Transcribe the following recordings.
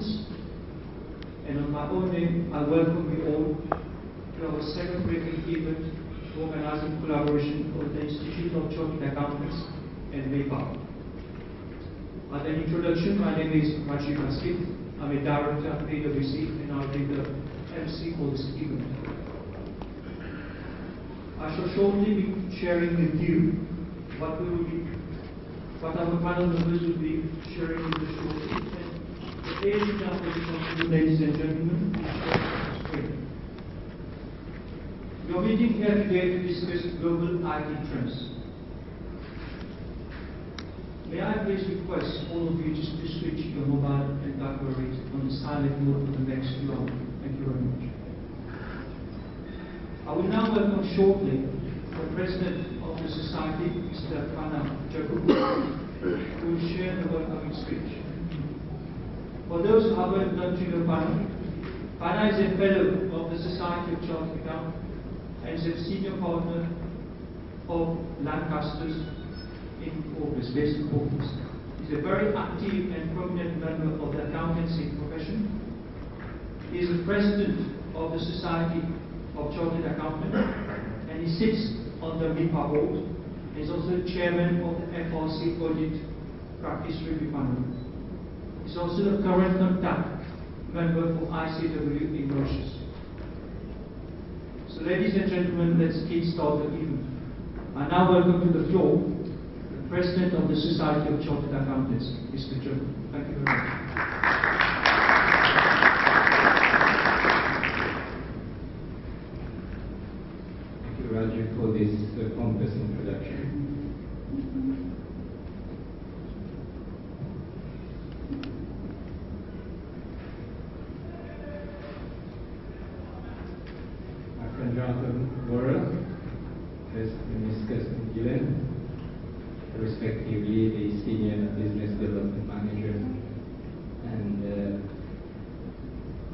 accountants. And on my own name, I welcome you all to our second-breaking event organizing collaboration with the Institute of Chartered Accountants and MEPA. As an introduction, my name is aujourd'hui. I'm a director at PwC and I'll be the MC for this event. I shall shortly be sharing with you what our panel members will be sharing with us shortly. The agenda for this afternoon, ladies and gentlemen, is shown on the screen. We are meeting here today to discuss global IT trends. May I please request all of you just to switch your mobile and BlackBerry on the silent mode for the next few hours. Thank you very much. I will now welcome shortly the President of the Society, Mr. Pana Jacob, who will share the welcoming speech. For those who haven't known to know Pana is a fellow of the Society of Chartered Accountants and is a senior partner of Lancaster's based in August. He's a very active and prominent member of the accountancy profession. He is the president of the Society of Chartered Accountants and he sits on the MEPA board. He is also the chairman of the FRC Audit Practice Review Panel. He is also the current contact member for ICW in Mauritius. So ladies and gentlemen, let's kickstart the event. I now welcome to the floor President of the Society of Chartered Accountants, Mr. Joe. Thank you very much. Thank you, Roger, for this pompous introduction. My friend Jonathan Warren, Ms. Kirsten Gillen, respectively the Senior Business Development Manager and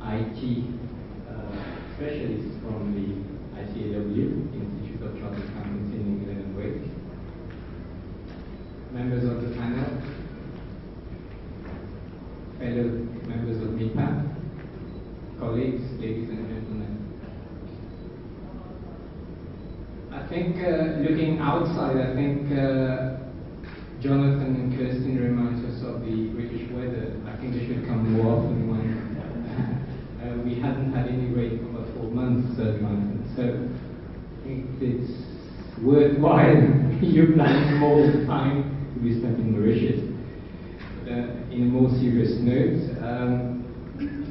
IT specialist from the ICAW, Institute of Chartered Accountants in England and Wales. Members of the panel, fellow members of MEPA, colleagues, ladies and gentlemen. I think looking outside, I think Jonathan and Kirsten reminds us of the British weather. I think they should come more often when we hadn't had any rain for about 4 months, Jonathan. So I think it's worthwhile you plan more time to be spent in Mauritius. In a more serious note,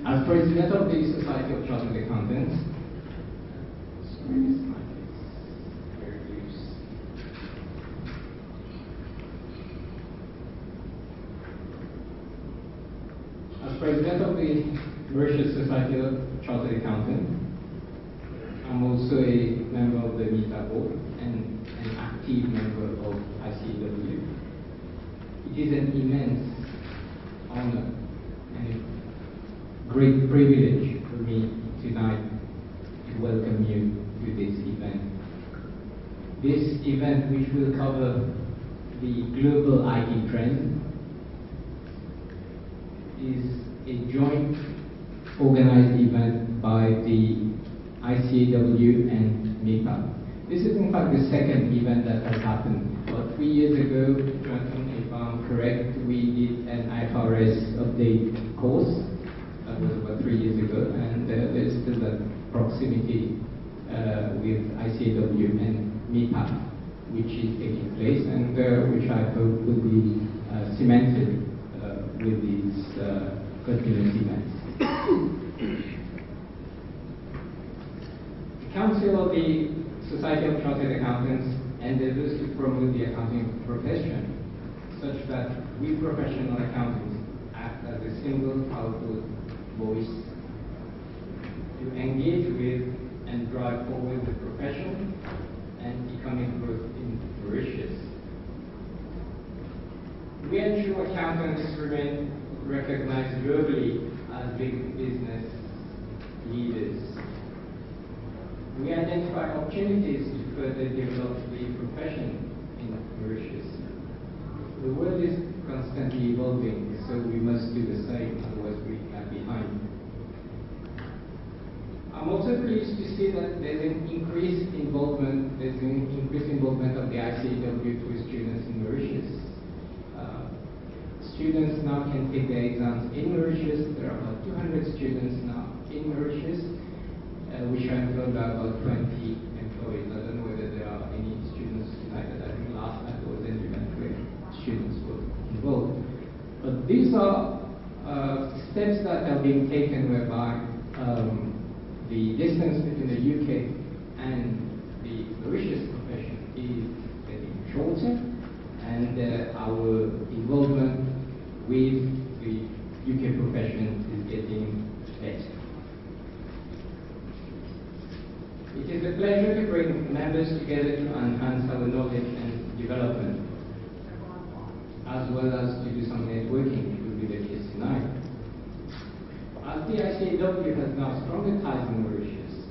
as President of the Society of Chartered Accountants, President of the Mauritius Society of Chartered Accountants, I'm also a member of the MEPA board and an active member of ICAW. It is an immense honor and a great privilege for me tonight to welcome you to this event. This event, which will cover the global IT trend, is a joint organized event by the ICAW and MEPA. This is in fact the second event that has happened. About 3 years ago, Jonathan, if I'm correct, we did an IFRS update course. That was about 3 years ago, and there's still that proximity with ICAW and MEPA, which is taking place and which I hope will be cemented with these continuous events. The Council of the Society of Chartered Accountants endeavors to promote the accounting profession such that we professional accountants act as a single powerful voice to engage with and drive forward the profession and economic growth in Mauritius. We ensure accountants remain recognized globally as big business leaders. We identify opportunities to further develop the profession in Mauritius. The world is constantly evolving, so we must do the same, otherwise we can't also pleased to see that there's an increased involvement of the ICAW with students in Mauritius. Students now can take their exams in Mauritius. There are about 200 students now in Mauritius, which are employed by about 20 employees. I don't know whether there are any students tonight, but I think last night there was an event where students were involved. But these are steps that are being taken whereby the distance between the UK and the Mauritius profession is getting shorter, and our involvement with the UK profession is getting better. It is a pleasure to bring members together to enhance our knowledge and development, as well as to do some networking, which will be the case tonight. As the ICAW has now stronger ties in Mauritius,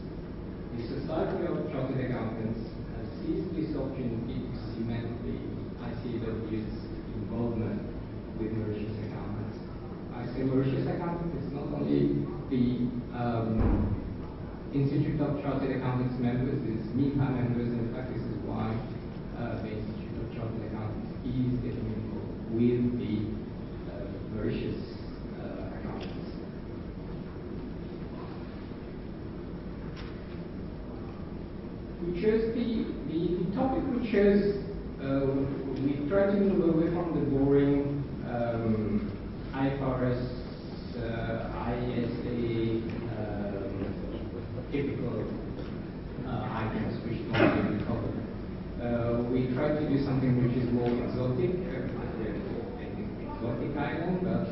the Society of Chartered Accountants has seized this opportunity to cement the ICAW's involvement with Mauritius accountants. I say Mauritius accountants, it's not only the Institute of Chartered Accountants members, it's MIPA members. In fact, this is why the Institute of Chartered Accountants is getting involved with the Mauritius accountants. We chose the topic we chose. We tried to move away from the boring IFRS, ISA, typical items which normally we cover. We tried to do something which is more exotic, exotic island, but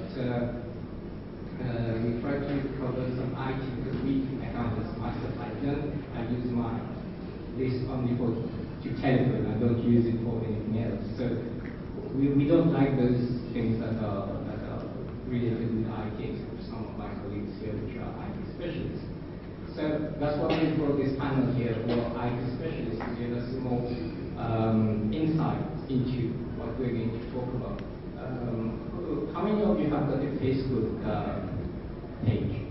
we tried to cover some IT because we accountants myself, I use my list only to telephone. I don't use it for anything else. So we don't like those things that are related with IT, except for some of my colleagues here which are IT specialists. So that's why we brought this panel here for IT specialists to give us more insight into what we're going to talk about. How many of you have got a Facebook page?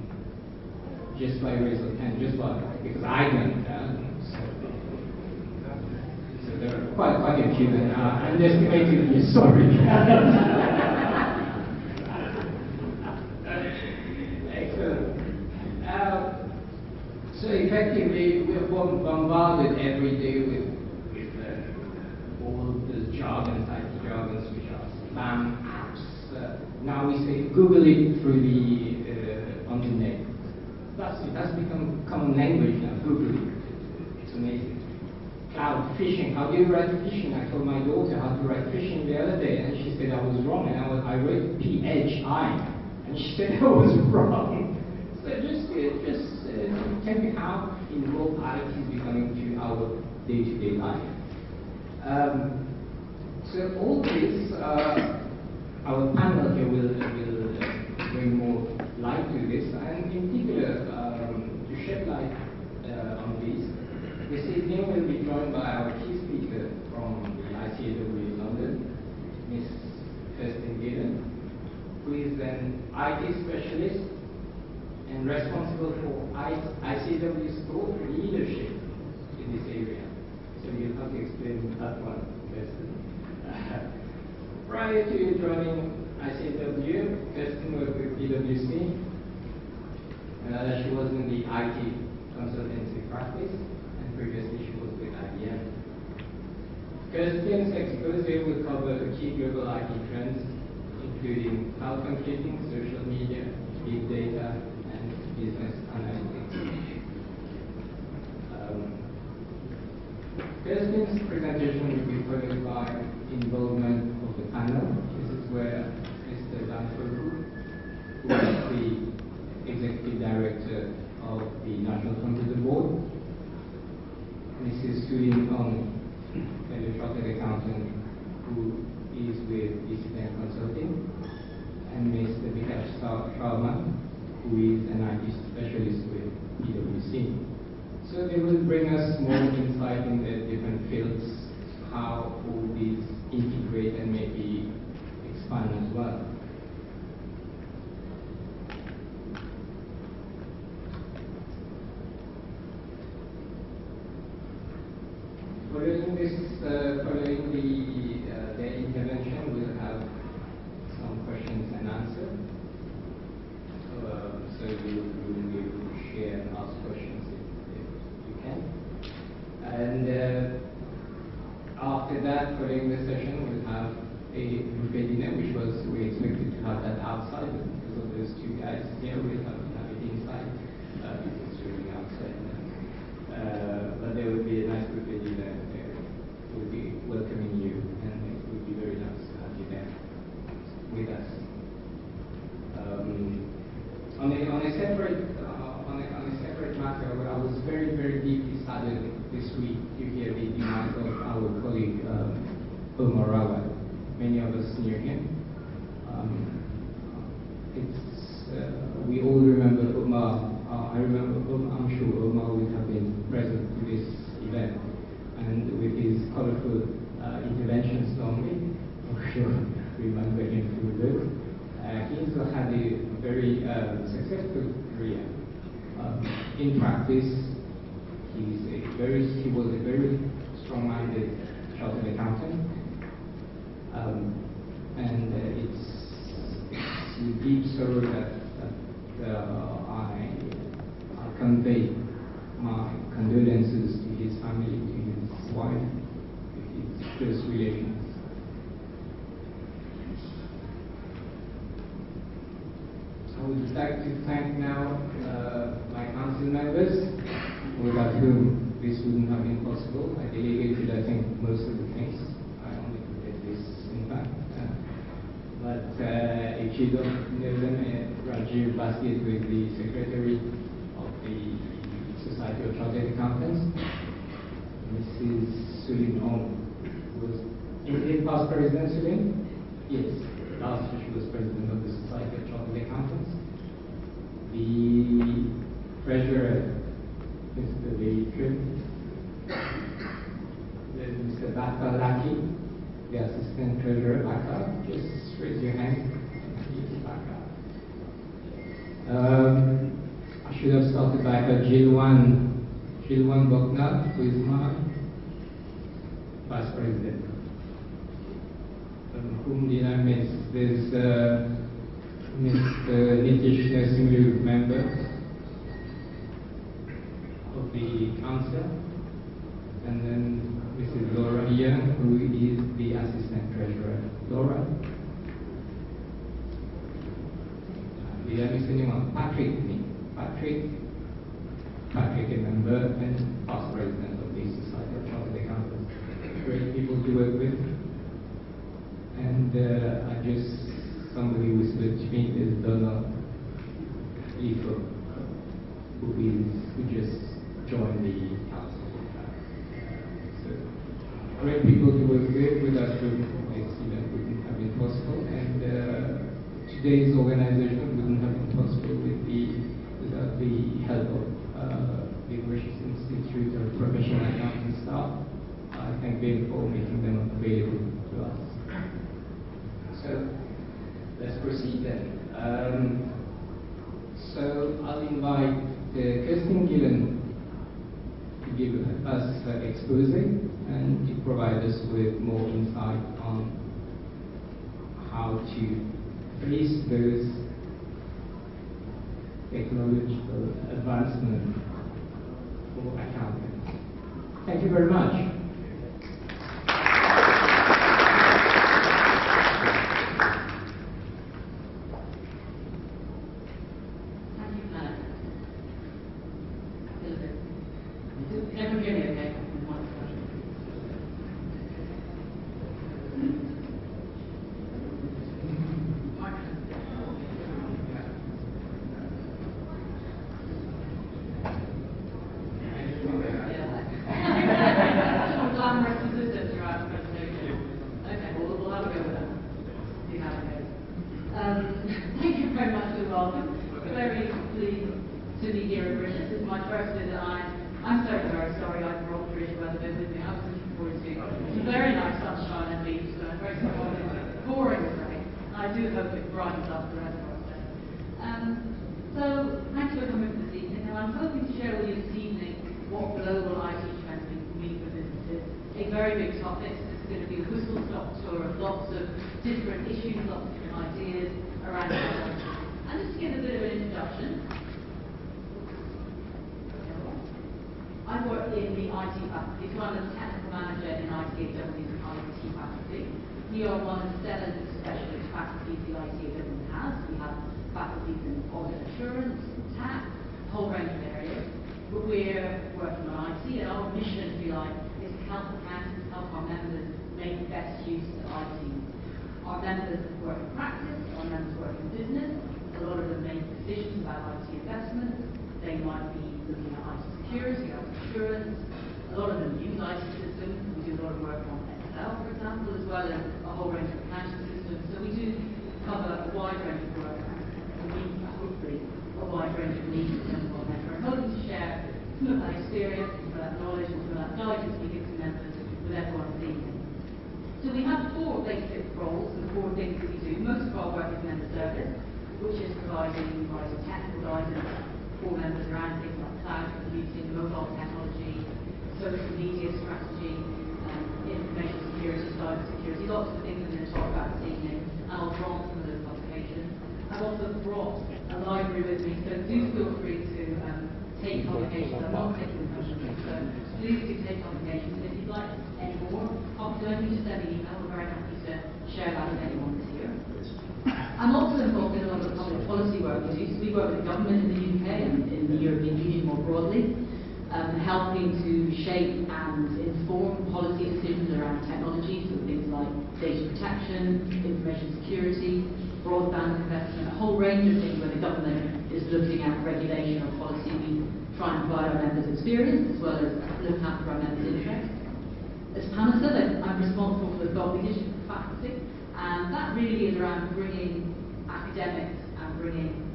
Just by raise of hand, just by, because I don't. So there are quite a few that are underestimated me, sorry. Excellent. So effectively, we're bombarded every day with all the jargons, IT jargons, which are spam apps. Now we say Google it through the on the net. That's become common language now. Google it. It's amazing. Cloud phishing. How do you write phishing? I told my daughter how to write phishing the other day, and she said I was wrong, and I wrote PHI, and she said I was wrong. So just tell me how involved IT is becoming to our day-to-day life. So all this, our panel here will bring more light to this, and in particular to shed light on this. This evening we'll be joined by our key speaker from the ICAW in London, Ms. Kirsten Gillen, who is an IT specialist and responsible for ICAW's thought leadership in this area. So you'll have to explain that one, Kirsten. Prior to joining ICAW, Kirsten worked with PwC. She was in the IT consultancy practice, and previously she was with IBM. Kirsten's exposure will cover key global IT trends, including cloud computing, social media, big data, and business analytics. Kirsten's presentation will be followed by involvement of the panel. This is where Mr. Dan Fogu, who is the Executive Director of the National Computer Board, Mrs. Sudin Ong, fellow chartered accountant who is with ECN Consulting, and Mr. Vikash Sharma, who is an IT specialist with PwC. So they will bring us more insight in the different fields, how all these integrate and maybe expand as well. Following this, following their intervention, we'll have some questions and answers. So you will be able to share and ask questions if you can. And after that, following the session, we'll have a buffet dinner, which we expected to have that outside, but because of those two guys here, we'll have it inside. It's really outside. But there will be a nice buffet dinner. We'll be welcoming you, and it will be very nice to have you there with us. On a separate matter, I was very, very deeply saddened this week to hear the demise of our colleague Omar Rawat. Many of us knew him. We all remember Omar. I'm sure Omar would have been present to this event, and with his colorful interventions normally, I'm sure remember him through those. He also had a very successful career. In practice, he was a very strong-minded chartered accountant, and it's with deep sorrow that I convey my condolences to his family, to his wife, to his close relations. I would like to thank now my council members, without whom this wouldn't have been possible. I delegated, I think, most of the things. I only did this, in fact. But if you don't know them, Rajiv Basket was the secretary of the Society of Chartered Accountants. Mrs. Sulin Ong was in past President Sulin? Yes. Last year she was president of the Society of Chartered Accountants. The treasurer, Mr. Leitrim, Mr. Bakar Laki, the assistant treasurer Bakar, just raise your hand. I should have started by Jilwan Bokna, who is my vice president. Whom did I miss? There's Mr. Nitish Narsinglu, member of the council, and then Mrs. Laura Young, who is the assistant treasurer. Laura? Did I miss anyone? Patrick, a member and past president of the Society of Chartered Accountants. Great people to work with. And somebody whispered to me, is Donald Lifo, who just joined the council. So, great people to work with us who this event wouldn't have been possible, and today's organization wouldn't have been possible without the help of the British Institute of Professional Accounting staff. I thank them for making them available to us. So let's proceed then. So I'll invite Kirsten Gillen to give us her expose and to provide us with more insight on how to face those technological advancements for accounting. Thank you very much. very big topics. It's going to be a whistle-stop tour of lots of different issues, lots of different ideas around technology. And just to give a bit of an introduction, I work in the IT faculty, so I'm a technical manager in ICAW's IT faculty. We are one of 7 specialist faculties the ICAW has. We have faculties in audit assurance, tax, a whole range of areas. But we're working on IT, and our mission, if you like, is to help accountants, help our members make the best use of IT. Our members work in practice, our members work in business. A lot of them make decisions about IT investments. They might be looking at IT security, IT assurance. A lot of them use IT systems. We do a lot of work on Excel, for example, as well as a whole range of accounting systems. So we do cover a wide range of work, and we hopefully a wide range of needs in terms of our members. We're hoping to share some of that experience, some of that knowledge, and some of that guidance we give to members with everyone this evening. So we have 4 basic roles and 4 things that we do. Most of our work is member service, which is providing technical guidance for members around things like cloud computing, mobile technology, social media strategy, information security, cyber security, lots of things I'm going to talk about this evening, and I'll draw some of those publications. I've also brought a library with me, so do feel free to take publications. I'm not taking them personally, so please do take publications. And if you'd like any more, obviously just send me an email. We're very happy to share that with anyone this year. I'm also involved in a lot of public policy work we do. So we work with the government in the UK and in the European Union more broadly, helping to shape and inform policy decisions around technology, so things like data protection, information security, broadband investment, a whole range of things where the government is looking at regulation or policy. We try and provide our members' experience as well as look after our members' interests. As Pamela said, I'm responsible for the thought leadership faculty, and that really is around bringing academics and bringing.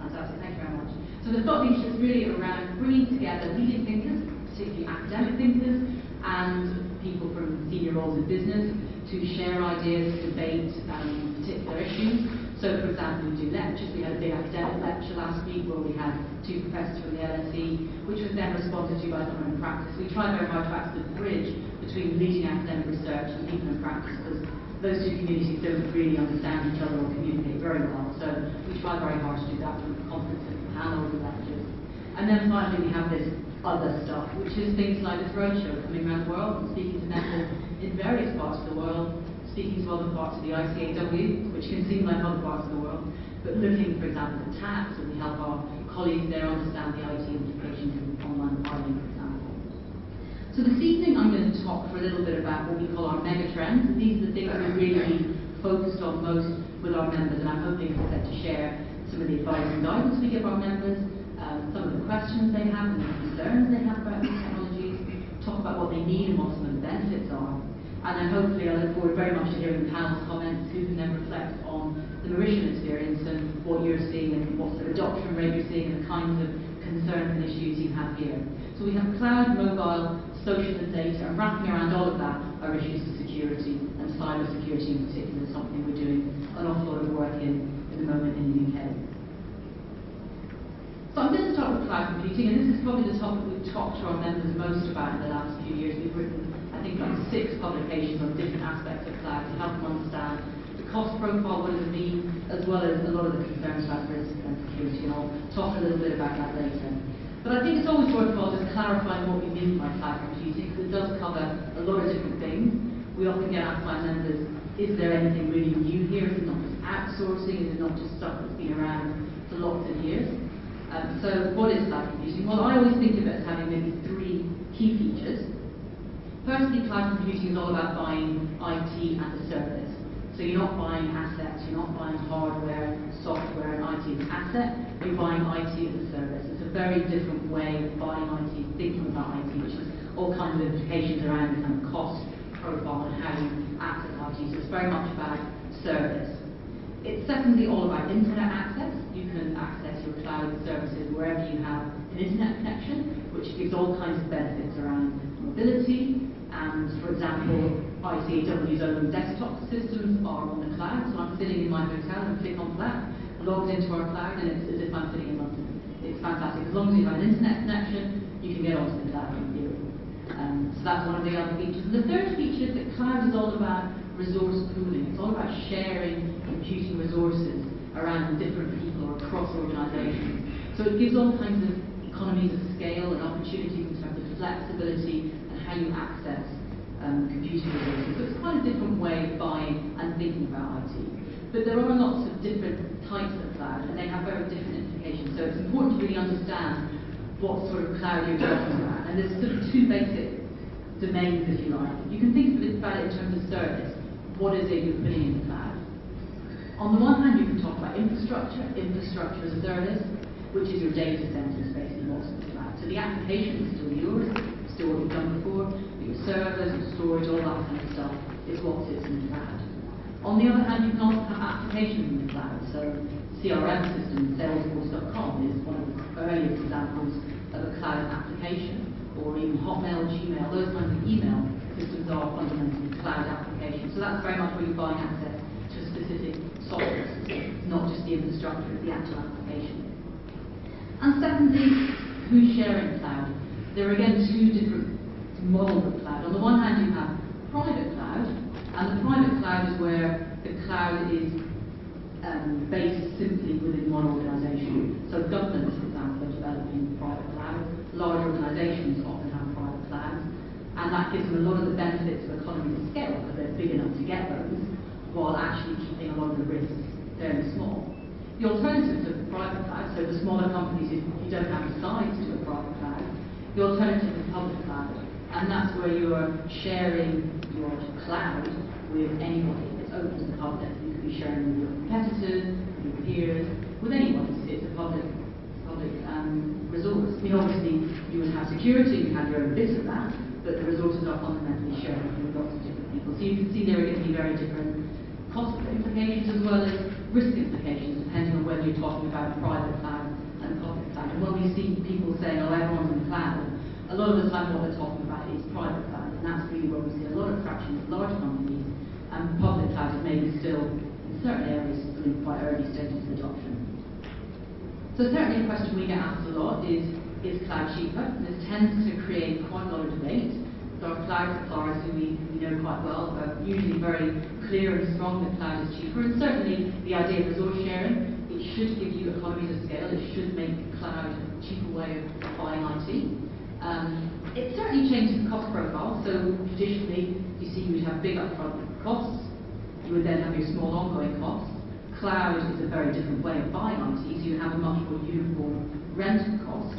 Fantastic, thank you very much. So the thought leadership is really around bringing together leading thinkers, particularly academic thinkers, and people from senior roles in business to share ideas, debate particular issues. So, for example, we do lectures. We had a big academic lecture last week where we had 2 professors from the LSE, which was then responded to by someone in practice. We try very hard to act as a bridge between leading academic research and people in practice, because those 2 communities don't really understand each other or communicate very well. So we try very hard to do that through conferences, panels, and lectures. And then finally, we have this other stuff, which is things like this roadshow, coming around the world and speaking to members in various parts of the world, speaking to other parts of the ICAW, which can seem like other parts of the world, but looking, for example, at tax, and we help our colleagues there understand the IT implications of online filing, for example. So this evening I'm going to talk for a little bit about what we call our mega trends. These are the things we've really focused on most with our members, and I'm hoping, as I said, to share some of the advice and guidance we give our members, some of the questions they have and the concerns they have about these technologies, talk about what they need and what some of the benefits are. And then hopefully I look forward very much to hearing the panel's comments, who can then reflect on the Mauritian experience and what you're seeing and what sort of adoption rate you're seeing and the kinds of concerns and issues you have here. So we have cloud, mobile, social and data, and wrapping around all of that are issues of security, and cyber security in particular is something we're doing an awful lot of work in the moment in the UK. So I'm going to start with cloud computing, and this is probably the topic we've talked to our members most about in the last few years. We've written, I think, like 6 publications on different aspects of cloud to help them understand the cost profile, what does it mean, as well as a lot of the concerns about risk and security, and I'll talk a little bit about that later. But I think it's always worthwhile just clarifying what we mean by cloud computing, because it does cover a lot of different things. We often get asked by members, is there anything really new here? Is it not just outsourcing? Is it not just stuff that's been around for lots of years? So what is cloud computing? Well, I always think of it as having maybe 3 key features. Firstly, cloud computing is all about buying IT as a service. So you're not buying assets, you're not buying hardware, software, and IT as an asset, you're buying IT as a service. It's a very different way of buying IT, thinking about IT, which has all kinds of implications around the kind of cost profile and how you access IT. So it's very much about service. It's secondly all about internet access. You can access your cloud services wherever you have an internet connection, which gives all kinds of benefits around mobility. And for example, ICAW's own desktop systems are on the cloud. So I'm sitting in my hotel and click on that, logged into our cloud, and it's as if I'm sitting in London. It's fantastic. As long as you have an internet connection, you can get onto the cloud in theory. So that's one of the other features. And the third feature is that cloud is all about resource pooling. It's all about sharing computing resources around different people or across organizations. So it gives all kinds of economies of scale and opportunities in terms of flexibility and how you access computing resources. So it's quite a different way of buying and thinking about IT. But there are lots of different types of cloud, and they have very different implications. So it's important to really understand what sort of cloud you're talking about. And there's sort of two basic domains, if you like. You can think about it in terms of service. What is it you're putting in the cloud? On the one hand, you can talk about infrastructure. Infrastructure as a service, which is your data centers, basically what's in the cloud. So the application is still yours, still what you've done before, but your servers, your storage, all that kind of stuff is what sits in the cloud. On the other hand, you can also have applications in the cloud. So CRM system, Salesforce.com is one of the earliest examples of a cloud application, or even Hotmail, Gmail, those kinds of email systems are fundamentally cloud applications. So that's very much where you're buying access to a specific software system, not just the infrastructure, it's the actual application. And secondly, who's sharing cloud? There are again two different models of cloud. On the one hand, you have private cloud, and the private cloud is where the cloud is based simply within one organisation. So governments, for example, are developing private clouds. Large organisations often have private clouds, and that gives them a lot of the benefits of economies of scale because they're big enough to get those, while actually keeping a lot of the risks fairly small. The alternative to private cloud, so the smaller companies, if you don't have the size to a private cloud, the alternative is public cloud, and that's where you are sharing your cloud with anybody. It's open to the public. You could be sharing with your competitors, with your peers, with anyone. It's a public resource. I mean, obviously, you would have security, you have your own bit of that, but the resources are fundamentally shared with lots of different people. So you can see there are going to be very different cost implications as well as risk implications, depending on whether you're talking about private cloud and public cloud. And when we see people saying, oh, everyone's in the cloud, a lot of the time what they're talking about is private cloud, and that's really where we see a lot of traction with large companies, and public cloud is maybe still, in certain areas, still in quite early stages of adoption. So certainly a question we get asked a lot is cloud cheaper? And this tends to create quite a lot of debate. So our cloud suppliers, who we know quite well, are usually very clear and strong that cloud is cheaper. And certainly the idea of resource sharing, it should give you economies of scale. It should make cloud a cheaper way of buying IT. It certainly changes the cost profile. So traditionally, you see you would have big upfront costs. You would then have your small ongoing costs. Cloud is a very different way of buying IT, so you have a much more uniform rental cost.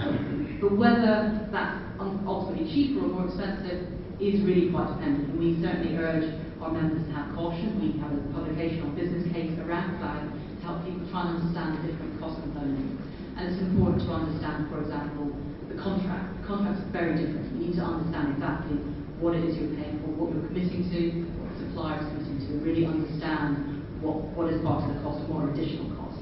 But whether that's ultimately cheaper or more expensive is really quite dependent. And we certainly urge our members to have caution. We have a publication on business case around cloud to help people try and understand the different cost components. And it's important to understand, for example, the contract. The contracts are very different. You need to understand exactly what it is you're paying for, what you're committing to, what the supplier is committing to, and really understand what is part of the cost and what are additional costs.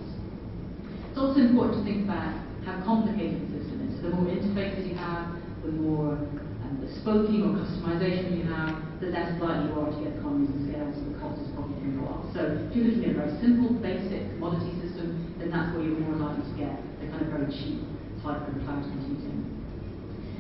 It's also important to think about how complicated the system is. So the more interfaces you have, the more bespoking or customization you have, the less likely you are to get economies of scale, so the cost is probably going to go up. So if you're looking at a very simple, basic commodity system, then that's where you're more likely to get the kind of very cheap type of cloud computing.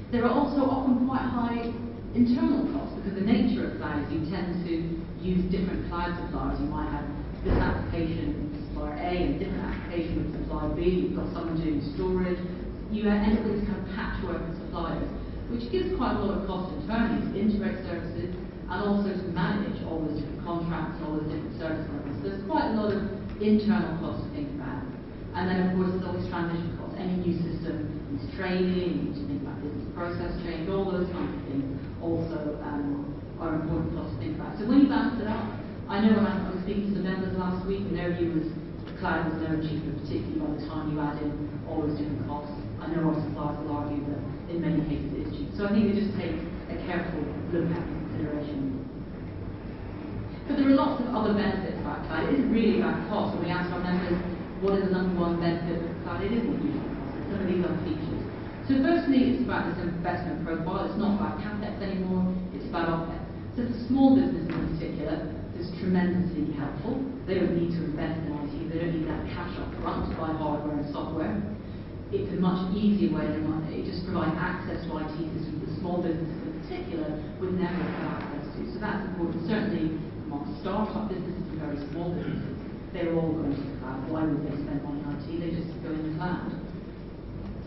There are also often quite high internal costs, because the nature of cloud is you tend to use different cloud suppliers. You might have this application with supplier A and a different application with supplier B. You've got someone doing storage. You end up with this kind of patchwork of suppliers, which gives quite a lot of cost internally to integrate services and also to manage all those different contracts, all those different service levels. So there's quite a lot of internal costs to think about. And then, of course, there's always transition costs. Any new system needs training, you need to think about business process change, all those kinds of things also are important costs to think about. So when you balance it out, I know when I was speaking to the members last week, and their view was cloud was never cheaper, particularly by the time you add in all those different costs. I know our suppliers will argue that in many cases it is cheap. So I think it just takes a careful look at consideration. But there are lots of other benefits about cloud. It isn't really about cost. When we ask our members, what is the number one benefit of cloud? It isn't usually cost. It's some of these other features. So firstly, it's about this investment profile. It's not about CapEx anymore. It's about OpEx. So for small businesses in particular, is tremendously helpful. They don't need to invest in IT, they don't need that cash up front to buy hardware and software. it's a much easier way than one. It just provides access to IT systems that small businesses in particular would never have access to. So that's important. Certainly among startup businesses and very small businesses, they're all going to the cloud. Why would they spend money on IT? They just go in the cloud.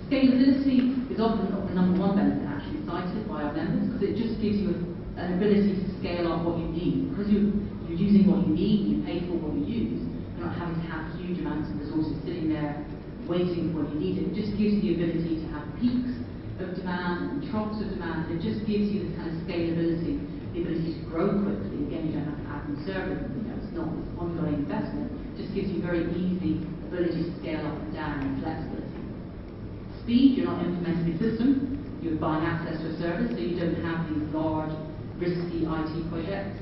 Scalability is often the number one benefit actually cited by our members, because it just gives you an ability to scale up what you need. Because you're using what you need and you pay for what you use, you're not having to have huge amounts of resources sitting there waiting for what you need. It just gives you the ability to have peaks of demand and troughs of demand. It just gives you this kind of scalability, the ability to grow quickly. Again, you don't have to add new servers, it's not this ongoing investment. It just gives you very easy ability to scale up and down and flexibility. Speed, you're not implementing a system, you're buying access to a service, so you don't have these large, risky IT projects.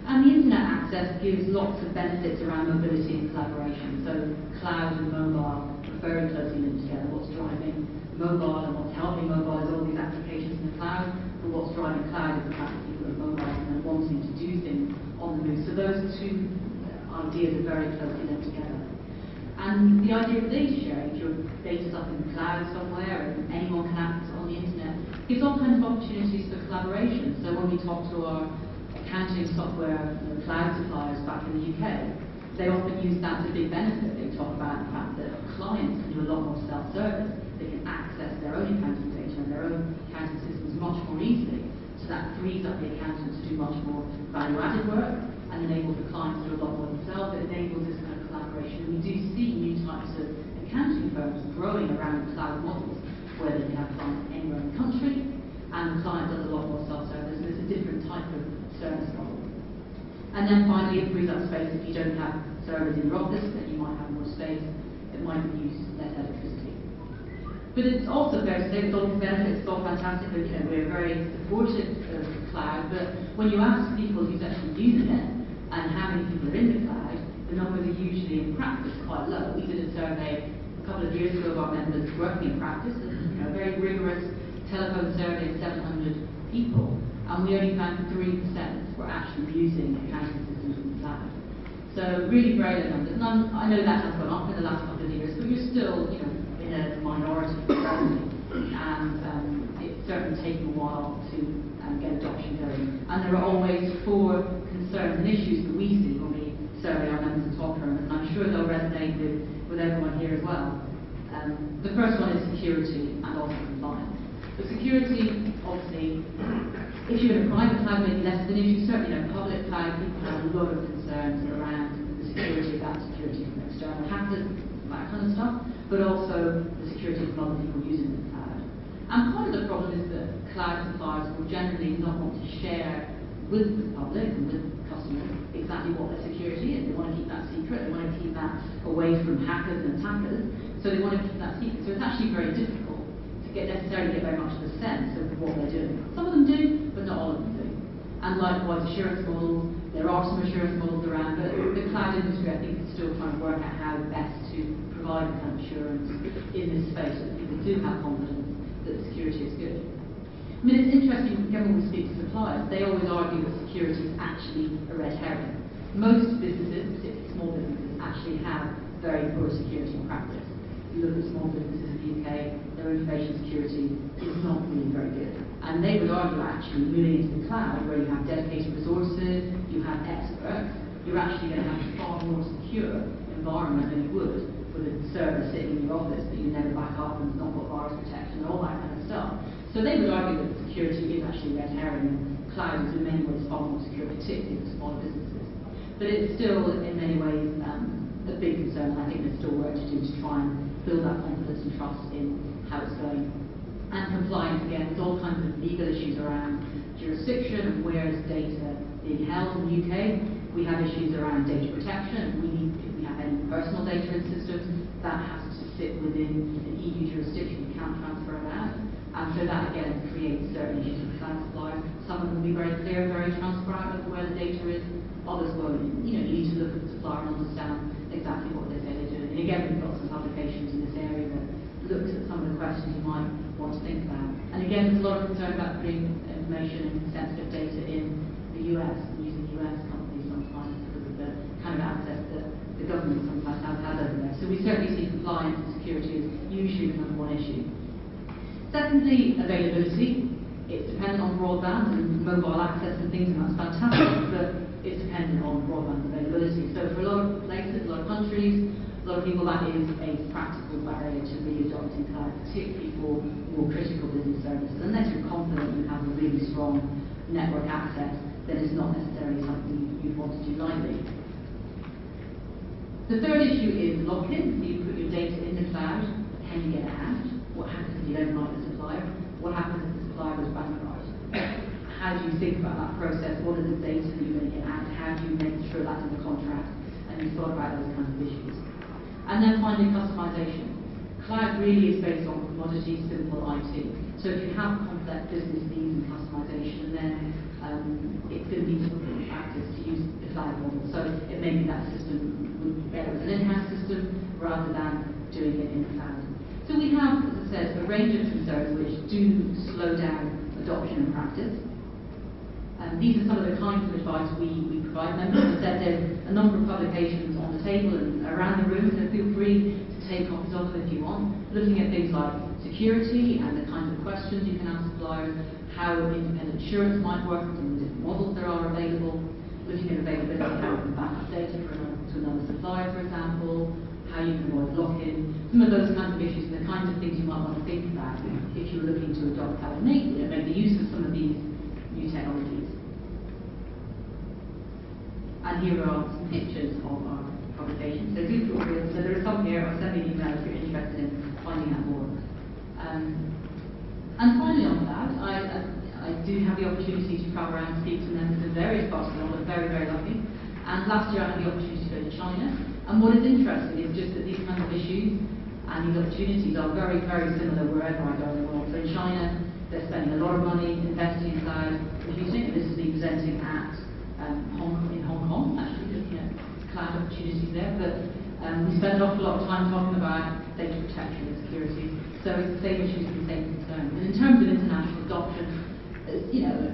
And the internet access gives lots of benefits around mobility and collaboration. So cloud and mobile are very closely linked together. What's driving mobile and what's helping mobile is all these applications in the cloud, but what's driving cloud is the fact that people are mobile and they're wanting to do things on the move. So those two ideas are very closely linked together. And the idea of data sharing, if your data's up in the cloud somewhere and anyone can access it on the internet, gives all kinds of opportunities for collaboration. So when we talk to our accounting software cloud suppliers back in the UK, they often use that as a big benefit. They talk about the fact that clients can do a lot more self-service. They can access their own accounting data and their own accounting systems much more easily. So that frees up the accountants to do much more value-added work and enables the clients to do a lot more themselves. It enables this kind of collaboration. And we do see new types of accounting firms growing around cloud models where they can have clients anywhere in the country and the client does a lot more self-service, and it's a different type of service model. And then finally, it frees up space. If you don't have servers in your office, then you might have more space. It might use less electricity. But it's also fair to say with all these benefits, it's all fantastic. We're very supportive of the cloud, but when you ask people who's actually using it and how many people are in the cloud, the numbers are usually in practice quite low. We did a survey a couple of years ago of our members working in practice, a very rigorous telephone survey of 700 people, and we only found 3% were actually using accounting systems in the cloud. So really very low numbers. And I know that has gone up in the last couple of years, but you're still in a minority currently, and it's certainly taken a while to get adoption going. And there are always 4 concerns and issues that we see when we survey our members and talk to them, and I'm sure they'll resonate with everyone here as well. The first one is security and also compliance. The security, obviously, if you're in a private cloud, maybe less of an issue. Certainly in a public cloud, people have a lot of concerns around the security from external hackers, that kind of stuff, but also the security from other people using the cloud. And part of the problem is that cloud suppliers will generally not want to share with the public and with customers exactly what their security is. They want to keep that secret. They want to keep that away from hackers and attackers. So they want to keep that secret. So it's actually very difficult to necessarily get very much of a sense of what they're doing. Some of them do, but not all of them do. And likewise, assurance models. There are some assurance models around, but the cloud industry, I think, is still trying to work out how best to provide the kind of assurance in this space so that people do have confidence that security is good. I mean, it's interesting, when we speak to suppliers, they always argue that security is actually a red herring. Most businesses, particularly small businesses, actually have very poor security practice. If you look at small businesses in the UK, their information security is not really very good. And they would argue actually moving into the cloud, where you have dedicated resources, you have experts, you're actually going to have a far more secure environment than you would with a server sitting in your office that you never back up and it's not got virus protection and all that kind of stuff. So they would argue that security is actually red herring, and cloud is in many ways far more secure, particularly for smaller businesses. But it's still in many ways a big concern, and I think there's still work to do to try and build that confidence and trust in how it's going. And compliance, again, there's all kinds of legal issues around jurisdiction and where is data being held in the UK. We have issues around data protection. If we have any personal data in systems, that has to sit within an EU jurisdiction. We can't transfer it out. And so that, again, creates certain issues with cloud suppliers. Some of them will be very clear, very transparent with where the data is. Others won't. You need to look at the supplier and understand exactly what they say they're doing. And again, we've got some publications in this area that looks at some of the questions you might want to think about. And again, there's a lot of concern about putting information and sensitive data in the US and using US companies sometimes because of the kind of access that the government sometimes has over their So we certainly see compliance and security as usually the number one issue. Secondly, availability. It's dependent on broadband and mobile access and things, and that's fantastic, but it's dependent on broadband availability. So for a lot of places, a lot of countries, a lot of people, that is a practical barrier to really adopting cloud, particularly for more critical business services. Unless you're confident you have a really strong network access, then it's not necessarily something you'd want to do lightly. The third issue is lock-in. So you put your data in the cloud, can you get it out? What happens if you don't like the supplier? What happens if the supplier goes bankrupt? How do you think about that process? What is the data that you're going to get out? How do you make sure that's in the contract? And you thought about those kinds of issues. And then finally, customization. Cloud really is based on commodity, simple IT. So if you have complex business needs and customization, then it's going to be difficult in practice to use the cloud model. So it may be that system would be better as an in-house system rather than doing it in the cloud. So we have, as I said, a range of concerns which do slow down adoption and practice. These are some of the kinds of advice we provide members. As I said, there's a number of publications on the table and around the room, so feel free to take copies of them if you want. Looking at things like security and the kinds of questions you can ask suppliers, how independent assurance might work, and the different models there are available. Looking at availability, how you can back up data to another supplier, for example, how you can avoid lock-in, some of those kinds of issues and the kinds of things you might want to think about if you're looking to adopt cloud native and make the use of some of these new technologies. And here are some pictures of our publications. So do feel free. So there are some here. I'll send you an email if you're interested in finding out more. And finally on that, I do have the opportunity to travel around and speak to members of various parts of the world. I'm very, very lucky. And last year I had the opportunity to go to China. And what is interesting is just that these kinds of issues and these opportunities are very, very similar wherever I go in the world. So in China, they're spending a lot of money investing in cloud computing. This is being presented at Hong Kong, actually looking at cloud opportunities there. But we spend an awful lot of time talking about data protection and security. So it's the same issues and the same concerns. And in terms of international adoption,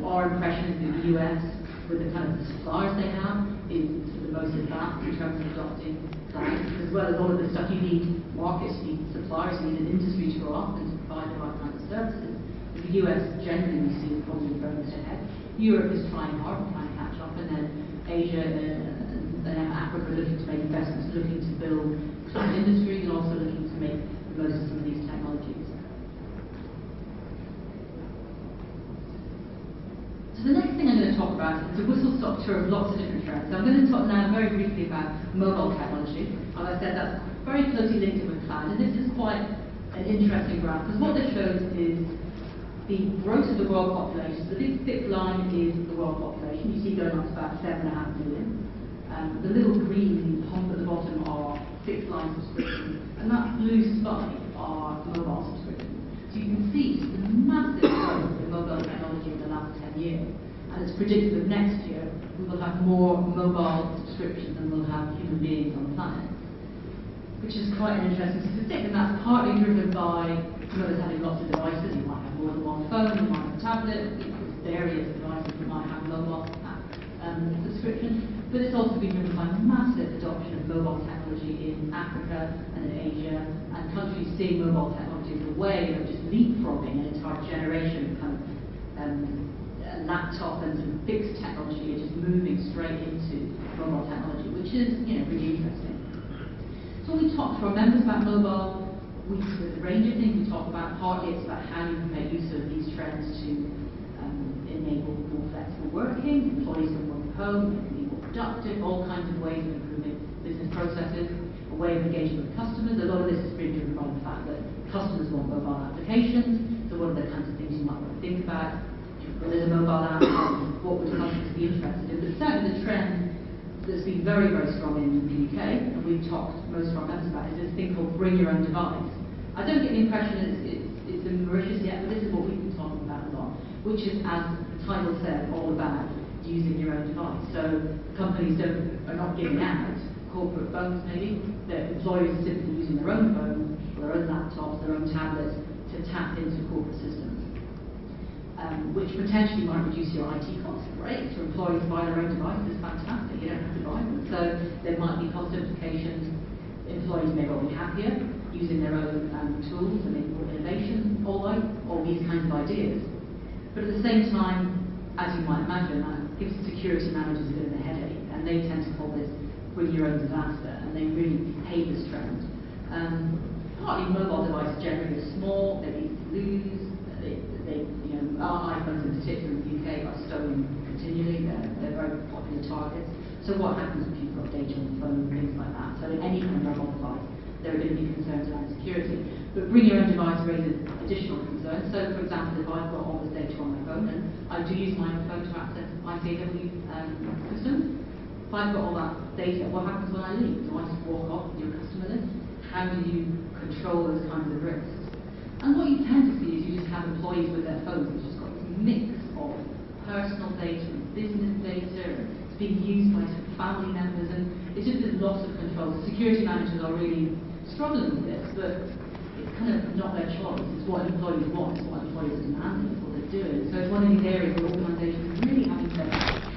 our impression is that the US, with the kind of suppliers they have, is the most advanced in terms of adopting cloud, as well as all of the stuff you need markets, you need suppliers, you need an industry to grow up and to provide the right kinds of services. But the US generally we see is probably furthest ahead. Europe is trying hard and trying to catch up, and then Asia and Africa are looking to make investments, looking to build cloud industries, and also looking to make the most of some of these technologies. So the next thing I'm going to talk about is a whistle-stop tour of lots of different trends. So I'm going to talk now very briefly about mobile technology. As I said, that's very closely linked with cloud, and this is quite an interesting graph, because what this shows is the growth of the world population. So the big thick line is the world population. You see going up to about 7.5 million. The little green hump at the bottom are fixed line subscriptions, and that blue spike are mobile subscriptions. So you can see the massive growth in mobile technology in the last 10 years. And it's predicted that next year we will have more mobile subscriptions than we'll have human beings on the planet, which is quite an interesting statistic, and that's partly driven by some of us having lots of devices. You might have more than one phone, you might have a tablet, various devices that might have mobile subscriptions. But it's also been driven by massive adoption of mobile technology in Africa and in Asia, and countries seeing mobile technology as a way of just leapfrogging an entire generation of kind of laptop and some fixed technology, and just moving straight into mobile technology, which is really interesting. So when we talk to our members about mobile, there's a range of things we talk about. Partly it's about how you can make use of these trends to enable more flexible working. Employees can work from home, they can be more productive, all kinds of ways of improving business processes, a way of engaging with customers. A lot of this is being driven by the fact that customers want mobile applications. So what are the kinds of things you might want to think about? If there's a mobile app, what would customers be interested in? But certainly the trend that's been very, very strong in the UK, and we've talked most of our members about, is this thing called bring your own device. I don't get the impression it's in Mauritius yet, but this is what we've been talking about a lot, which is, as the title says, all about using your own device. So companies are not giving out corporate phones maybe, the employees are simply using their own phones, their own laptops, their own tablets to tap into corporate systems, which potentially might reduce your IT costs. Great, so employees buy their own devices, fantastic, you don't have to buy them. So there might be cost implications. Employees employees may well be happier using their own tools and making more innovation, all these kinds of ideas. But at the same time, as you might imagine, that gives security managers a bit of a headache, and they tend to call this bring your own disaster, and they really hate this trend. Partly mobile devices generally are small, they're easy to lose, our iPhones in particular in the UK are stolen continually, they're very popular targets. So what happens if you've got data on the phone and things like that? So in any kind of mobile device, there are going to be concerns around security. But bring your own device raises additional concerns. So for example, if I've got all this data on my phone, and I do use my phone to access ICAW systems, if I've got all that data, what happens when I leave? Do I just walk off with your customer list? How do you control those kinds of risks? And what you tend to see is you just have employees with their phones, which just got this mix of personal data and business data, and it's being used by family members, and it's just there's lots of control. The security managers are really struggling with this, but it's kind of not their choice. It's what employees want, it's what employees are demanding, it's what they're doing. So it's one of these areas where organisations are really having to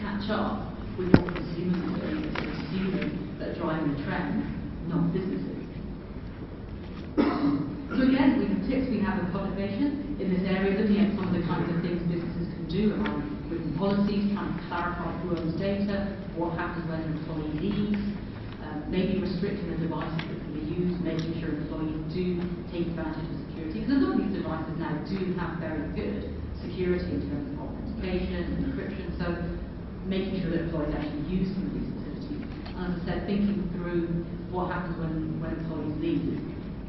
catch up with what consumers are doing. It's consumers that are driving the trend, not businesses. So again, we have tips, we have a publication in this area looking at some of the kinds of things businesses can do around written policies, trying to clarify who owns data, what happens when an employee leaves, maybe restricting the devices that can be used, making sure employees do take advantage of security. Because a lot of these devices now do have very good security in terms of authentication and encryption, so making sure that employees actually use some of these facilities. And as I said, thinking through what happens when employees leave.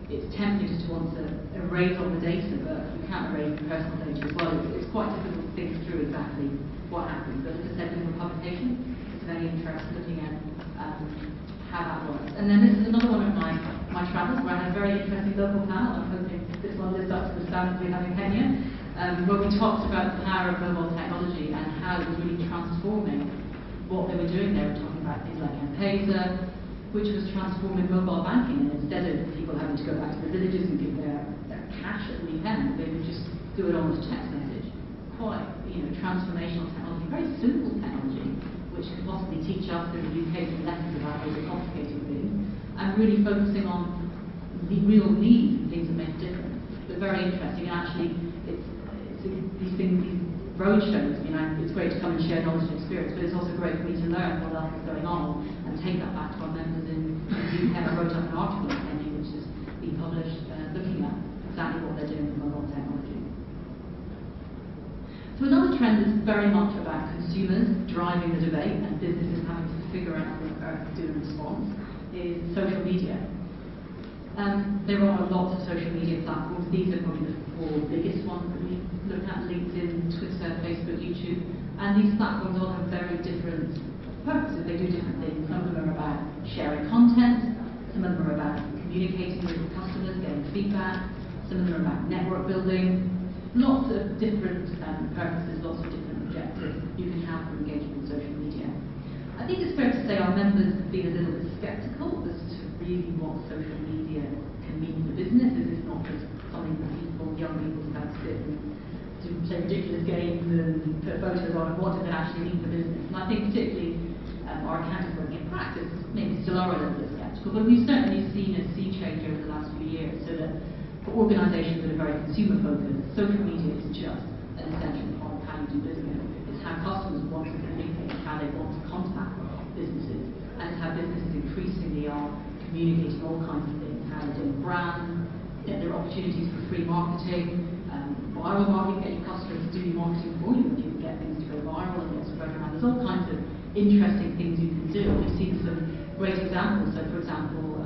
It's tempting just to want to erase all the data, but you can't erase the personal data as well. It's quite difficult to think through exactly what happens. But as I said, in the publication, it's very interesting looking at how that works. And then this is another one of my travels where I had a very interesting local panel. I'm hoping this one lives up to the standards we have in Kenya, where we talked about the power of mobile technology and how it was really transforming what they were doing. They were talking about things like M-Pesa, which was transforming mobile banking, and instead of people having to go back to the villages and give their cash at the weekend, they would just do it on as a text message. Quite, transformational technology, very simple technology, which can possibly teach us in the UK some lessons about those complicated things, and really focusing on the real needs and things that make a difference. But very interesting, and actually, it's these things, these road shows, it's great to come and share knowledge and experience, but it's also great for me to learn what else is going on and take that back to our members in the UK. I wrote up an article in Kenya which has been published looking at exactly what they're doing with mobile technology. So another trend is very much about consumers driving the debate and businesses having to figure out what to do in response is social media. There are lots of social media platforms. These are probably the four biggest ones that we look at: LinkedIn, Twitter, Facebook, YouTube. And these platforms all have very different purposes. They do different things. Some of them are about sharing content. Some of them are about communicating with customers, getting feedback. Some of them are about network building. Lots of different purposes, lots of different objectives you can have from engagement with social media. I think it's fair to say our members have been a little bit sceptical as to really what social media can mean for business. Is this not just something for people, young people, to kind of sit and to play ridiculous games and put photos on, and what does it actually mean for business? And I think particularly our accountants working in practice maybe still are a little bit sceptical, but we've certainly seen a sea change over the last few years, so that for organisations that are very consumer focused, social media is just an essential part of how you do business. It's how customers want to communicate, how they want to contact businesses, and it's how businesses increasingly are communicating all kinds of things, how they're doing brand, there are opportunities for free marketing, viral marketing, get your customers to do your marketing for you, if you can get things to go viral and get spread around. There's all kinds of interesting things you can do. We've seen some great examples. So for example,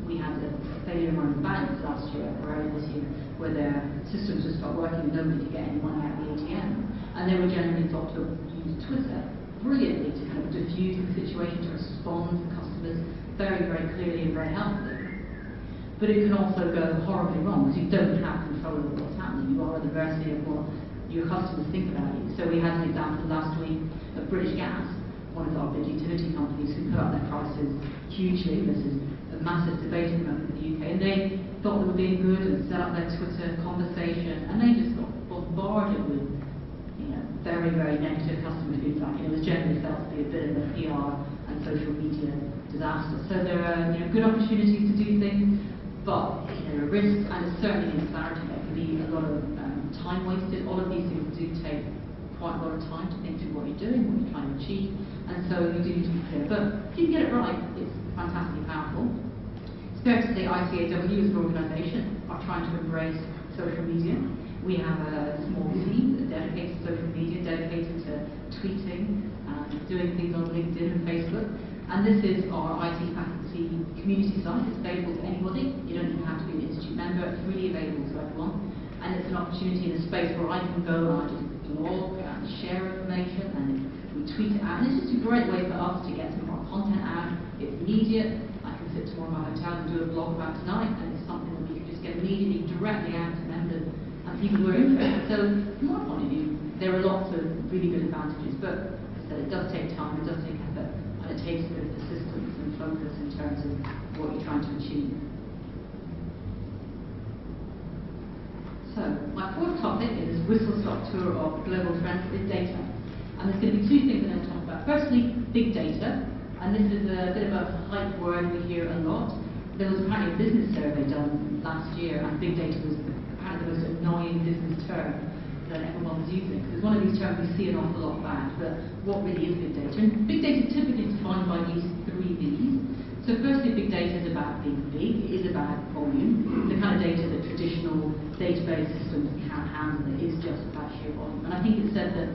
we had a failure in one of the banks last year, or earlier this year, where their systems just stopped working and nobody could get any money out of the ATM. And they were generally thought to use Twitter brilliantly to kind of diffuse the situation, to respond to customers very, very clearly and very helpfully. But it can also go horribly wrong because you don't have control over what's happening. You are at the mercy of what your customers think about you. So we had an example last week of British Gas, one of our big utility companies, who put up their prices hugely. This is a massive debate at the moment in the UK, and they thought they were being good and set up their Twitter conversation, and they just got bombarded with very, very negative customer feedback. It was generally felt to be a bit of a PR and social media disaster. So there are good opportunities to do things, but there are risks, and it's certainly in clarity. There can be a lot of time wasted. All of these things do take quite a lot of time to think through what you're doing, what you're trying to achieve, and so you do need to be clear. But if you can get it right, it's fantastically powerful. It's fair to say ICAW as an organisation are trying to embrace social media. We have a small team dedicated to social media, dedicated to tweeting, doing things on LinkedIn and Facebook. And this is our IT faculty community site. It's available to anybody. You don't even have to be an institute member. It's really available to everyone. And it's an opportunity in a space where I can go and just blog and share information, and we tweet it out. And it's just a great way for us to get some of our content out. It's immediate. I can sit tomorrow in my hotel and do a blog about tonight, and it's something that we can just get immediately directly out to members and people who are interested. So from our point of view, there are lots of really good advantages, but as I said, it does take time, it does take effort, and it takes a bit of persistence and focus in terms of what you're trying to achieve. So my fourth topic is whistle-stop tour of global trends with data. And there's going to be two things I'm going to talk about. Firstly, big data, and this is a bit of a hype word we hear a lot. There was apparently a business survey done last year, and big data was the most annoying business term that everyone was using. Because it's one of these terms we see an awful lot about, but what really is big data? And big data is typically defined by these three V's. So firstly, big data is about being big, it is about volume. The kind of data that traditional database systems can't handle, it is just about sheer volume. And I think it's said that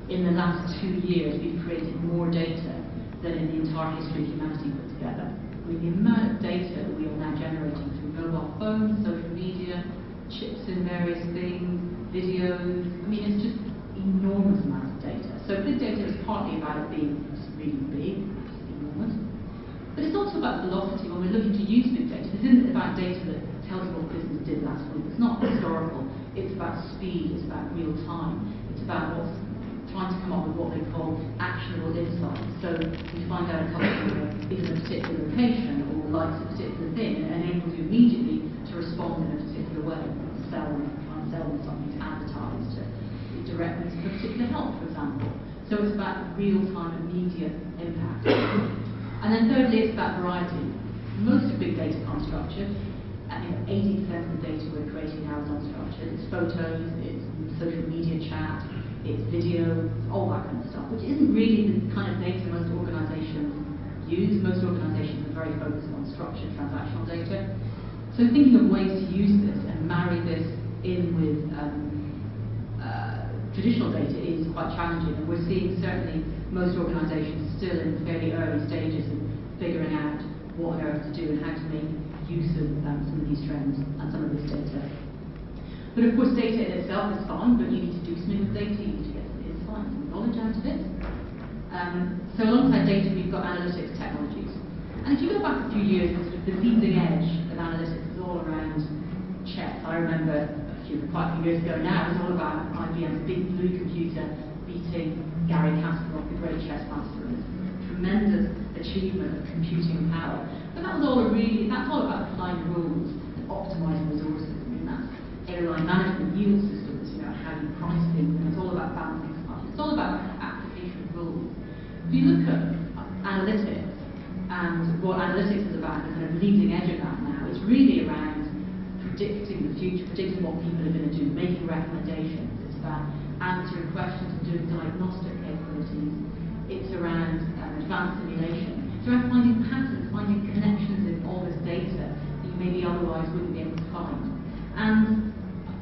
in the last 2 years we've created more data than in the entire history of humanity put together. I mean, the amount of data that we are now generating through mobile phones, social media, chips in various things, videos. I mean, it's just enormous amounts of data. So big data is partly about it being just really big, enormous. But it's also about velocity when we're looking to use big data. This isn't about data that tells you what business did last week. It's not historical. It's about speed. It's about real time. It's about trying to come up with what they call actionable insights. So you find out a customer is in a particular location or likes a particular thing, and enables you immediately to respond in a particular way, try and sell them something, to advertise, to direct them to a particular help, for example. So it's about real-time, immediate impact. And then thirdly, it's about variety. Most of big data is unstructured. I think 80% of the data we're creating now is unstructured. It's photos, it's social media chat, it's video, all that kind of stuff, which isn't really the kind of data most organisations use. Most organisations are very focused on structured transactional data. So thinking of ways to use this and marry this in with traditional data is quite challenging, and we're seeing certainly most organisations still in fairly early stages of figuring out what on earth to do and how to make use of some of these trends and some of this data. But of course, data in itself is fun, but you need to do something with data. You need to get some insights and knowledge out of it. So alongside data, we've got analytics technologies. And if you go back a few years, the leading edge of analytics is all around chess. I remember quite a few years ago now, it was all about IBM's Big Blue computer beating Gary Kasparov, the great chess master. It was a tremendous achievement of computing power. But that's all about applying rules and optimizing resources. I mean, that's airline management, yield systems, how you price things, and it's all about balancing stuff. It's all about application of rules. If you look at analytics, and what analytics is about, the kind of leading edge of that now, it's really around predicting the future, predicting what people are going to do, making recommendations. It's about answering questions and doing diagnostic capabilities. It's around advanced simulation. It's around finding patterns, finding connections in all this data that you maybe otherwise wouldn't be able to find. And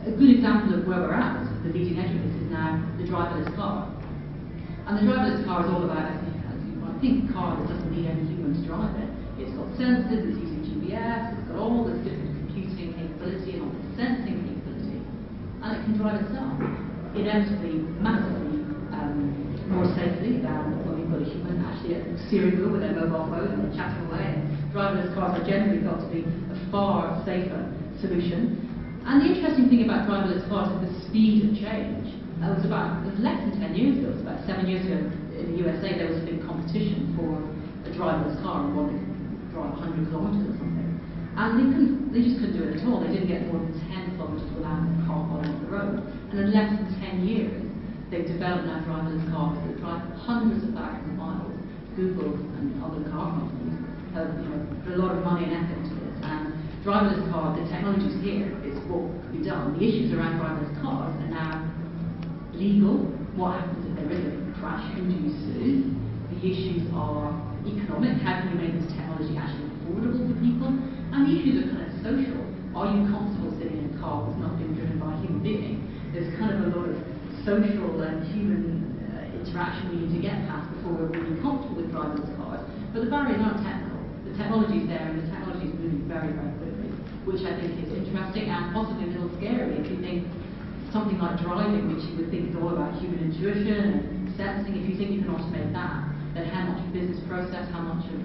a good example of where we're at, the leading edge of this, is now the driverless car. And the driverless car is all about, as you might think, a car that doesn't need any human to drive it. It's got sensors, it's using GPS, it's got all this different computing capability and all this sensing capability, and it can drive itself, inevitably, massively more safely than when we've got a human actually at the steering wheel with their mobile phone and they're chatting away. And driverless cars are generally got to be a far safer solution. And the interesting thing about driverless cars is the speed of change. It was less than 10 years ago, it was about 7 years ago in the USA, there was a big competition for a driverless car, and one that could drive 100 kilometres or something. And they just couldn't do it at all. They didn't get more than 10 kilometres without the car falling off the road. And in less than 10 years, they've developed now driverless cars that drive hundreds of thousands of miles Google and other car companies have put a lot of money and effort into this. And driverless cars, the technology's here, it's what can be done. The issues around driverless cars are now legal. What happens if there is a crash? Who do you sue? The issues are economic. How can you make this technology actually affordable for people? And the issues are kind of social. Are you comfortable sitting in a car that's not being driven by a human being? There's kind of a lot of social and human interaction we need to get past before we're really comfortable with driverless cars. But the barriers aren't technical. The technology's there, and the technology is moving very, very quickly, which I think is interesting and possibly a little scary if you think something like driving, which you would think is all about human intuition and sensing. If you think you can automate that, then how much of business process, how much of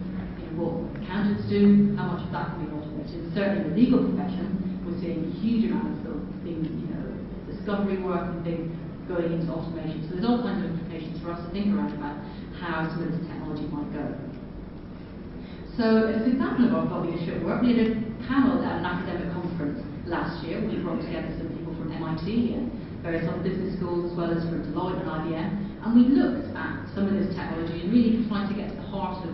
what accountants do, how much of that can be automated? Certainly in the legal profession, we're seeing huge amounts of things, discovery work and things going into automation. So there's all kinds of implications for us to think around about how some of this technology might go. So as an example of our thought leadership work, we had a panel at an academic conference last year. We brought together some people from MIT and various other business schools, as well as from Deloitte and IBM, and we looked at some of this technology and really tried to get to the heart of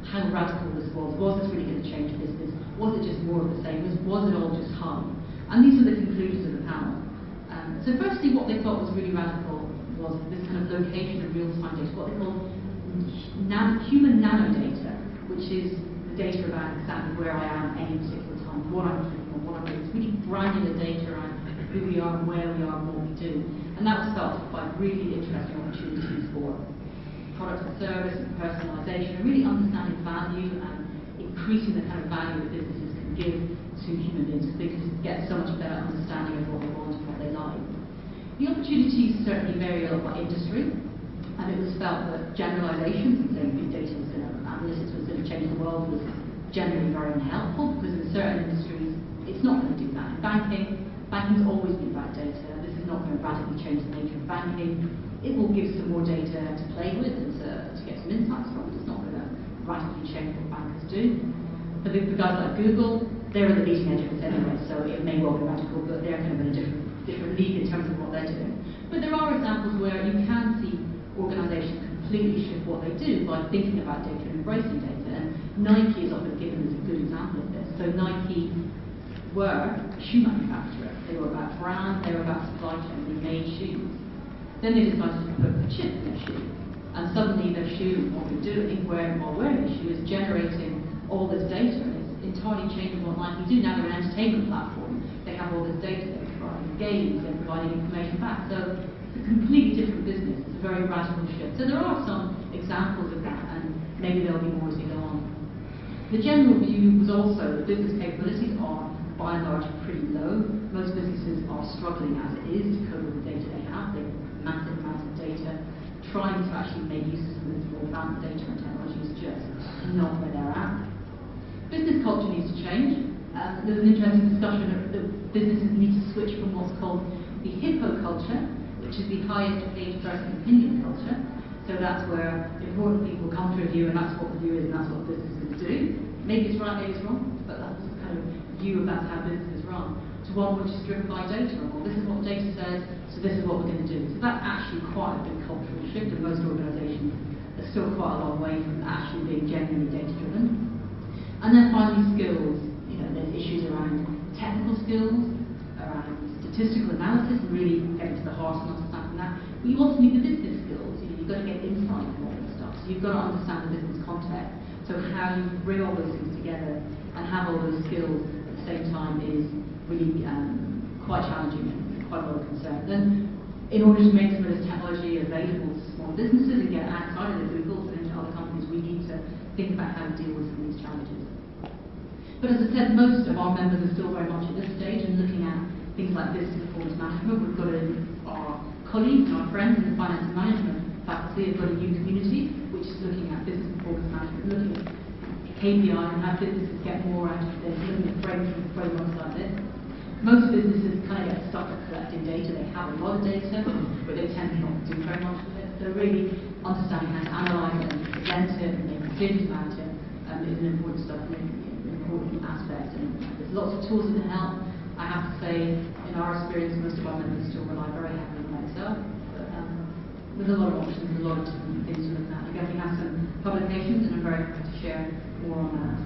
how radical this was. Was this really going to change business? Was it just more of the same? Was it all just hype? And these are the conclusions of the panel. So firstly, what they thought was really radical was this kind of location of real-time data, what they call human nanodata, which is the data about exactly where I am at any particular time, what I'm clicking on, what I'm doing. It's really granular data around who we are and where we are and what we do. And that was felt by really interesting opportunities for product and service and personalisation, and really understanding value and increasing the kind of value that businesses can give to human beings, because they can get so much better understanding of what they want and what they like. The opportunities certainly vary a lot by industry, and it was felt that generalisations and saying big data was going to, analytics was going to change the world was generally very unhelpful, because in certain industries it's not going to do that. In banking's always been about data. This is not going to radically change the nature of banking. It will give some more data to play with and to get some insights from. It's not going to radically change what bankers do. For the guys like Google, they're at the leading edge of this anyway, so it may well be radical, but they're kind of in a different league in terms of what they're doing. But there are examples where you can see organisations completely shift what they do by thinking about data and embracing data. And Nike is often given as a good example of this. So Nike were a shoe manufacturer. They were about brand, they were about supply chain, they made shoes. Then they decided to put a chip in their shoe. And suddenly their shoe, what they're doing while wearing the shoe, is generating all this data, and it's entirely changing what Nike do. Now they're an entertainment platform. They have all this data, they're providing games, they're providing information back. So it's a completely different business. It's a very radical shift. So there are some examples of that, and maybe there'll be more as we go on. The general view was also that business capabilities are, by and large, pretty low. Most businesses are struggling as it is to cope with the data they have. They have massive amounts of data. Trying to actually make use of some of this more advanced data and technology is just not where they're at. Business culture needs to change. There's an interesting discussion that businesses need to switch from what's called the HIPPO culture, which is the highest paid person opinion culture. So that's where important people come to a view, and that's what the view is, and that's what businesses do. Maybe it's right, maybe it's wrong, but that's the kind of view about how businesses run. To one which is driven by data, well, this is what data says, so this is what we're going to do. So that's actually quite a big cultural shift, and most organisations are still quite a long way from actually being genuinely data-driven. And then finally, skills. There's issues around technical skills, around statistical analysis, and really getting to the heart and understanding that. But you also need the business skills. You've got to get insight from all this stuff. So you've got to understand the business context. So how you bring all those things together and have all those skills at the same time is really quite challenging and quite a lot of concern. And in order to make some of this technology available to small businesses and get it outside of the Googles and into other companies, we need to think about how to deal with some of these challenges. But as I said, most of our members are still very much at this stage and looking at things like business performance management. We've got our colleagues and our friends in the finance and management faculty have got a new community which is looking at business performance management, looking at KPI and how businesses get more out of this, looking at frameworks like this. Most businesses kind of get stuck at collecting data. They have a lot of data, but they tend not to do very much with it. So really understanding how to analyse it and present it and make decisions about it is an important stuff. Important aspect, and there's lots of tools that can help. I have to say, in our experience, most of our members still rely very heavily on Excel, but there's a lot of options, a lot of different things to look at. Again, we have some publications and I'm very happy to share more on that.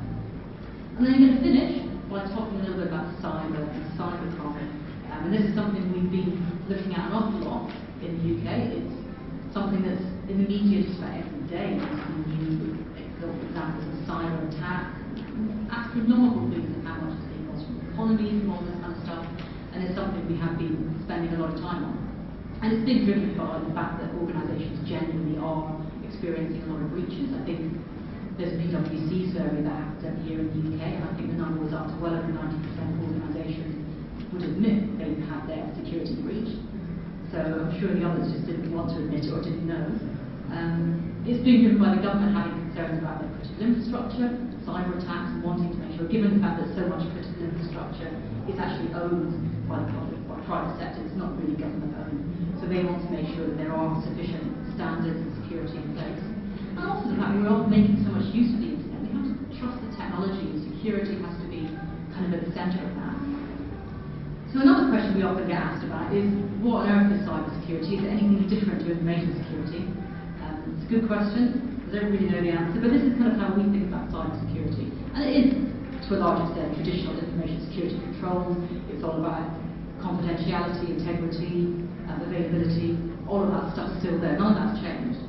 And then I'm going to finish by talking a little bit about cyber and cybercrime. And this is something we've been looking at an awful lot in the UK. It's something that's in the media just about every day. There's some new examples of cyber attacks, astronomical figures of how much is being lost from the economy, from all this kind of stuff. And it's something we have been spending a lot of time on. And it's been driven by the fact that organisations genuinely are experiencing a lot of breaches. I think there's a PwC survey that happens every year in the UK, and I think the number was up to well over 90% of organisations would admit they've had their security breached. So I'm sure the others just didn't want to admit it or didn't know. It's been driven by the government having concerns about their critical infrastructure, cyber attacks, and wanting to make sure, given the fact that so much critical infrastructure is actually owned by the public, by private sector, it's not really government owned. So they want to make sure that there are sufficient standards and security in place. And also the fact that we're all making so much use of the internet. We have to trust the technology, and security has to be kind of at the centre of that. So another question we often get asked about is, what on earth is cybersecurity? Is it anything different to information security? It's a good question. I don't really know the answer, but this is kind of how we think about cybersecurity. And it is, to a large extent, traditional information security controls. It's all about confidentiality, integrity, availability. All of that stuff's still there. None of that's changed.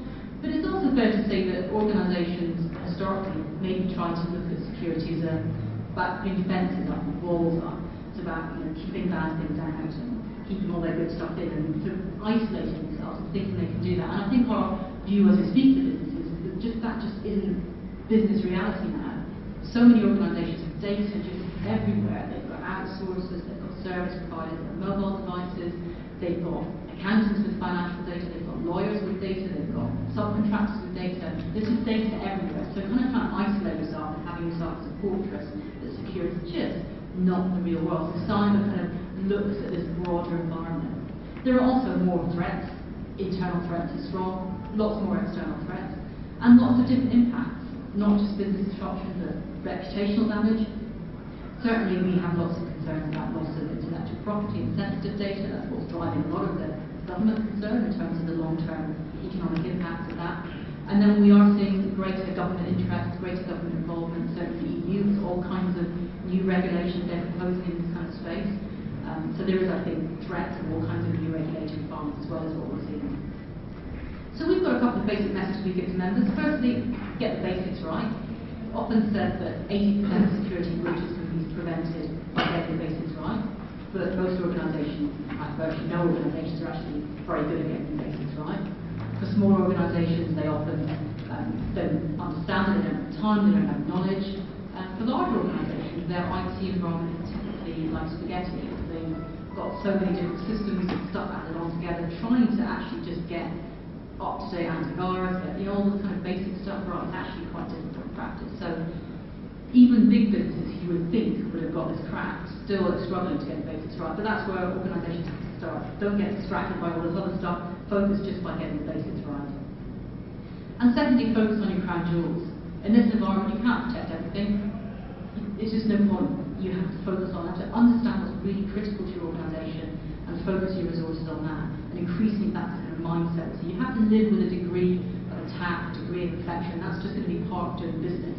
But it's also fair to say that organisations historically maybe try to look at security as about putting defences up and walls up. It's about keeping bad things out and keeping all their good stuff in and sort of isolating themselves and thinking they can do that. And I think our view as we speak to businesses is that just isn't business reality now. So many organisations have data just everywhere. They've got outsourcers, they've got service providers, they've got mobile devices, they've got accountants with financial data, they've got lawyers with data, they've got subcontractors with data. There's just data everywhere. So kind of trying to isolate yourself and having yourself as a fortress that's secure is just not the real world. So cyber kind of looks at this broader environment. There are also more threats. Internal threats are strong, lots more external threats, and lots of different impacts, not just business disruption, but reputational damage. Certainly we have lots of concerns about loss of intellectual property and sensitive data. That's what's driving a lot of the government concern in terms of the long-term economic impacts of that. And then we are seeing greater government interest, greater government involvement. Certainly the EU has all kinds of new regulations they're proposing in this kind of space. So there is, I think, threats of all kinds of new regulatory environments as well as what we're seeing. So we've got a couple of basic messages we give to members. Firstly, get the basics right. It's often said that 80% of security breaches can be prevented by getting the basics right, but most organisations, virtually no organisations, are actually very good at getting the basics right. For small organisations, they often don't understand it, they don't have time, they don't have knowledge. For larger organisations, their IT environment is typically like spaghetti. They've got so many different systems and stuff added on together, trying to actually just get up-to-date antivirus, get all the kind of basic stuff right, it's actually quite difficult in practice. So even big businesses you would think would have got this cracked, still are struggling to get the basics right. But that's where organisations have to start. Don't get distracted by all this other stuff, focus just by getting the basics right. And secondly, focus on your crown jewels. In this environment, you can't protect everything. It's just no point. You have to focus on that, to understand what's really critical to your organisation and focus your resources on that, and increasing that kind of mindset. So you have to live with a degree of attack, a degree of perfection. That's just going to be part of doing business.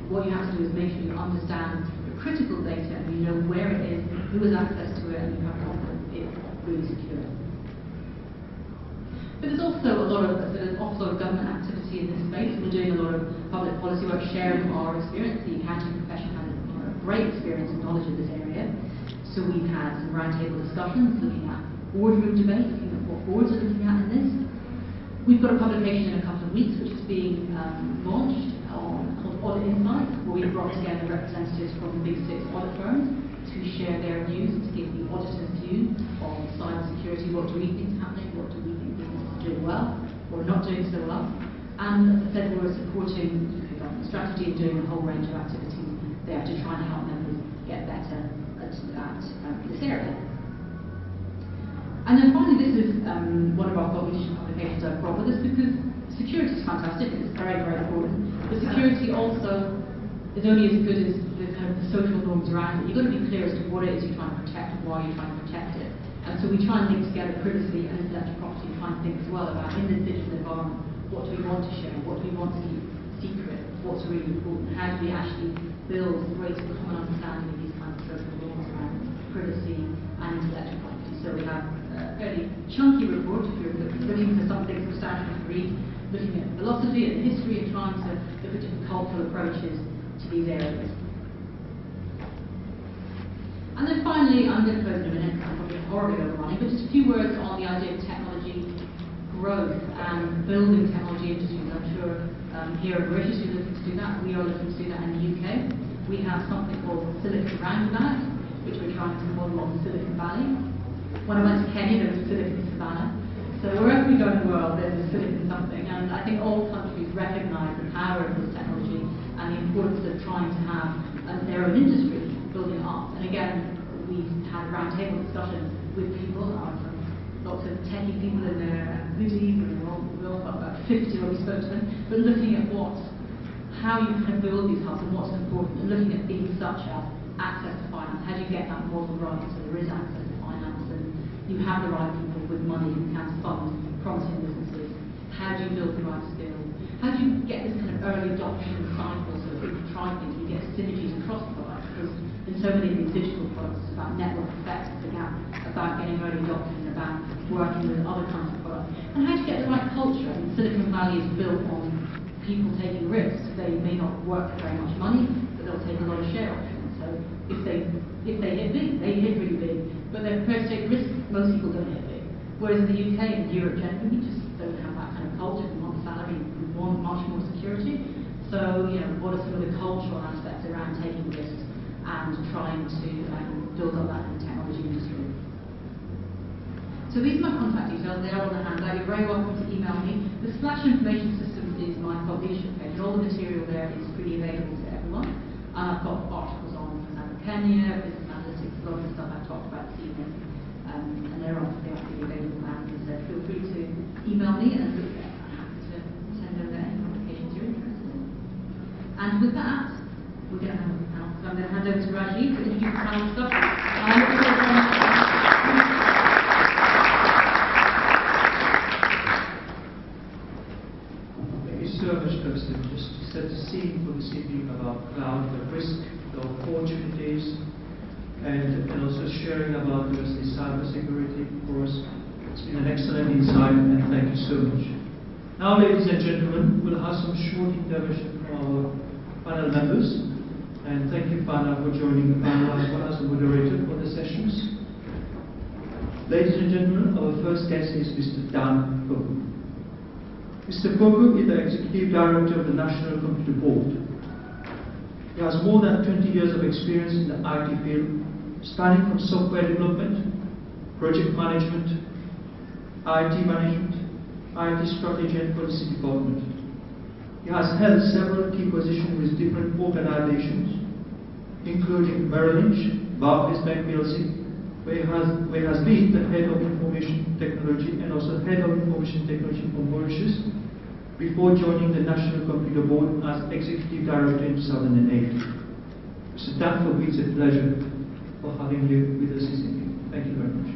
What you have to do is make sure you understand the critical data and you know where it is, who has access to it, and you have confidence it's really secure. But there's also a lot of government activity in this space. We're doing a lot of public policy work, sharing our experience. The accounting profession has a great experience and knowledge of this area. So we've had some roundtable discussions looking at boardroom debate, looking at what boards are looking at in this. We've got a publication in a couple of weeks which is being launched called Audit Insights, where we've brought together representatives from the big 6 audit firms to share their views, to give the auditor's view on cybersecurity. What do we think is happening? What do we think business is doing well or not doing so well? And as I said, we're supporting UK government strategy and doing a whole range of activities there to try and help members get better at this area. And then finally, this is one of our thought leadership publications I've brought with us, because security is fantastic, it's very, very important, but security also is only as good as the kind of the social norms around it. You've got to be clear as to what it is you're trying to protect and why you're trying to protect it. And so we try and link together privacy and intellectual property and try and think as well about in this digital environment, what do we want to share, what do we want to keep secret, what's really important, how do we actually build greater common understanding of these kinds of social norms around privacy and intellectual property. So we have a fairly chunky report if you're looking for something substantial to read, looking at philosophy and history and trying to look at different cultural approaches to these areas. And then finally, I'm going to close in a minute, I'm probably horribly overrunning, but just a few words on the idea of technology growth and building technology industries. I'm sure here at British you're looking to do that. We are looking to do that in the UK. We have something called Silicon Roundabout, which we're trying to model on Silicon Valley. When I went to Kenya, there was Silicon Savannah. So wherever we go in the world, there's a Silicon something. And I think all countries recognise the power of this technology and the importance of trying to have their own industry building up. And again, we've had roundtable discussions with people, lots of techie people in their hoodies, and we all got about 50 when we spoke to them, but looking at how you kind of build these hubs and what's important, and looking at things such as access to finance. How do you get that model right so there is access to finance and you have the right people with money who can fund promising businesses? How do you build the right skills? How do you get this kind of early adoption cycle so that people try things, you get synergies across products? Because in so many of these digital products, it's about network effects, it's about getting early adoption, about working with other kinds of products. And how do you get the right culture? I mean, Silicon Valley is built on people taking risks. They may not work for very much money, but they'll take a lot of share options. So if they hit big, they hit really big, but they're prepared to take risks. Most people don't hit big. Whereas in the UK and Europe generally, we just don't have that kind of culture. We want salary, we want much more security. So, what are some of the cultural aspects around taking risks and trying to build up that in the technology industry? So these are my contact details. They are on the handout. You're very welcome to email me. The Splash Information Systems is my thought leadership page. All the material there is freely available to everyone. And I've got articles on, for example, Kenya, business analytics, a lot of the stuff I've talked about this evening. And they are freely available now. As I said, feel free to email me, and I'm happy to send over any communications you're interested in. And with that, we're going to have a panel. So I'm going to hand over to Rajiv to introduce the panel stuff. So much, Kirsten, just to set the scene for this evening about cloud, the risk, the opportunities, and also sharing about the cybersecurity for us. It's been an excellent insight, and thank you so much. Now, ladies and gentlemen, we'll have some short intervention from our panel members, and thank you, Fana, for joining the panel as well as the moderator for the sessions. Ladies and gentlemen, our first guest is Mr. Dan Koku. Mr. Koku is the Executive Director of the National Computer Board. He has more than 20 years of experience in the IT field, spanning from software development, project management, IT strategy and policy development. He has held several key positions with different organizations, including Merrill Lynch, Barclays Bank PLC, where he has been the Head of Information Technology and also Head of Information Technology for Mauritius, before joining the National Computer Board as Executive Director in 2008. Mr. Dan Koku, it's a pleasure for having you with us this evening. Thank you very much.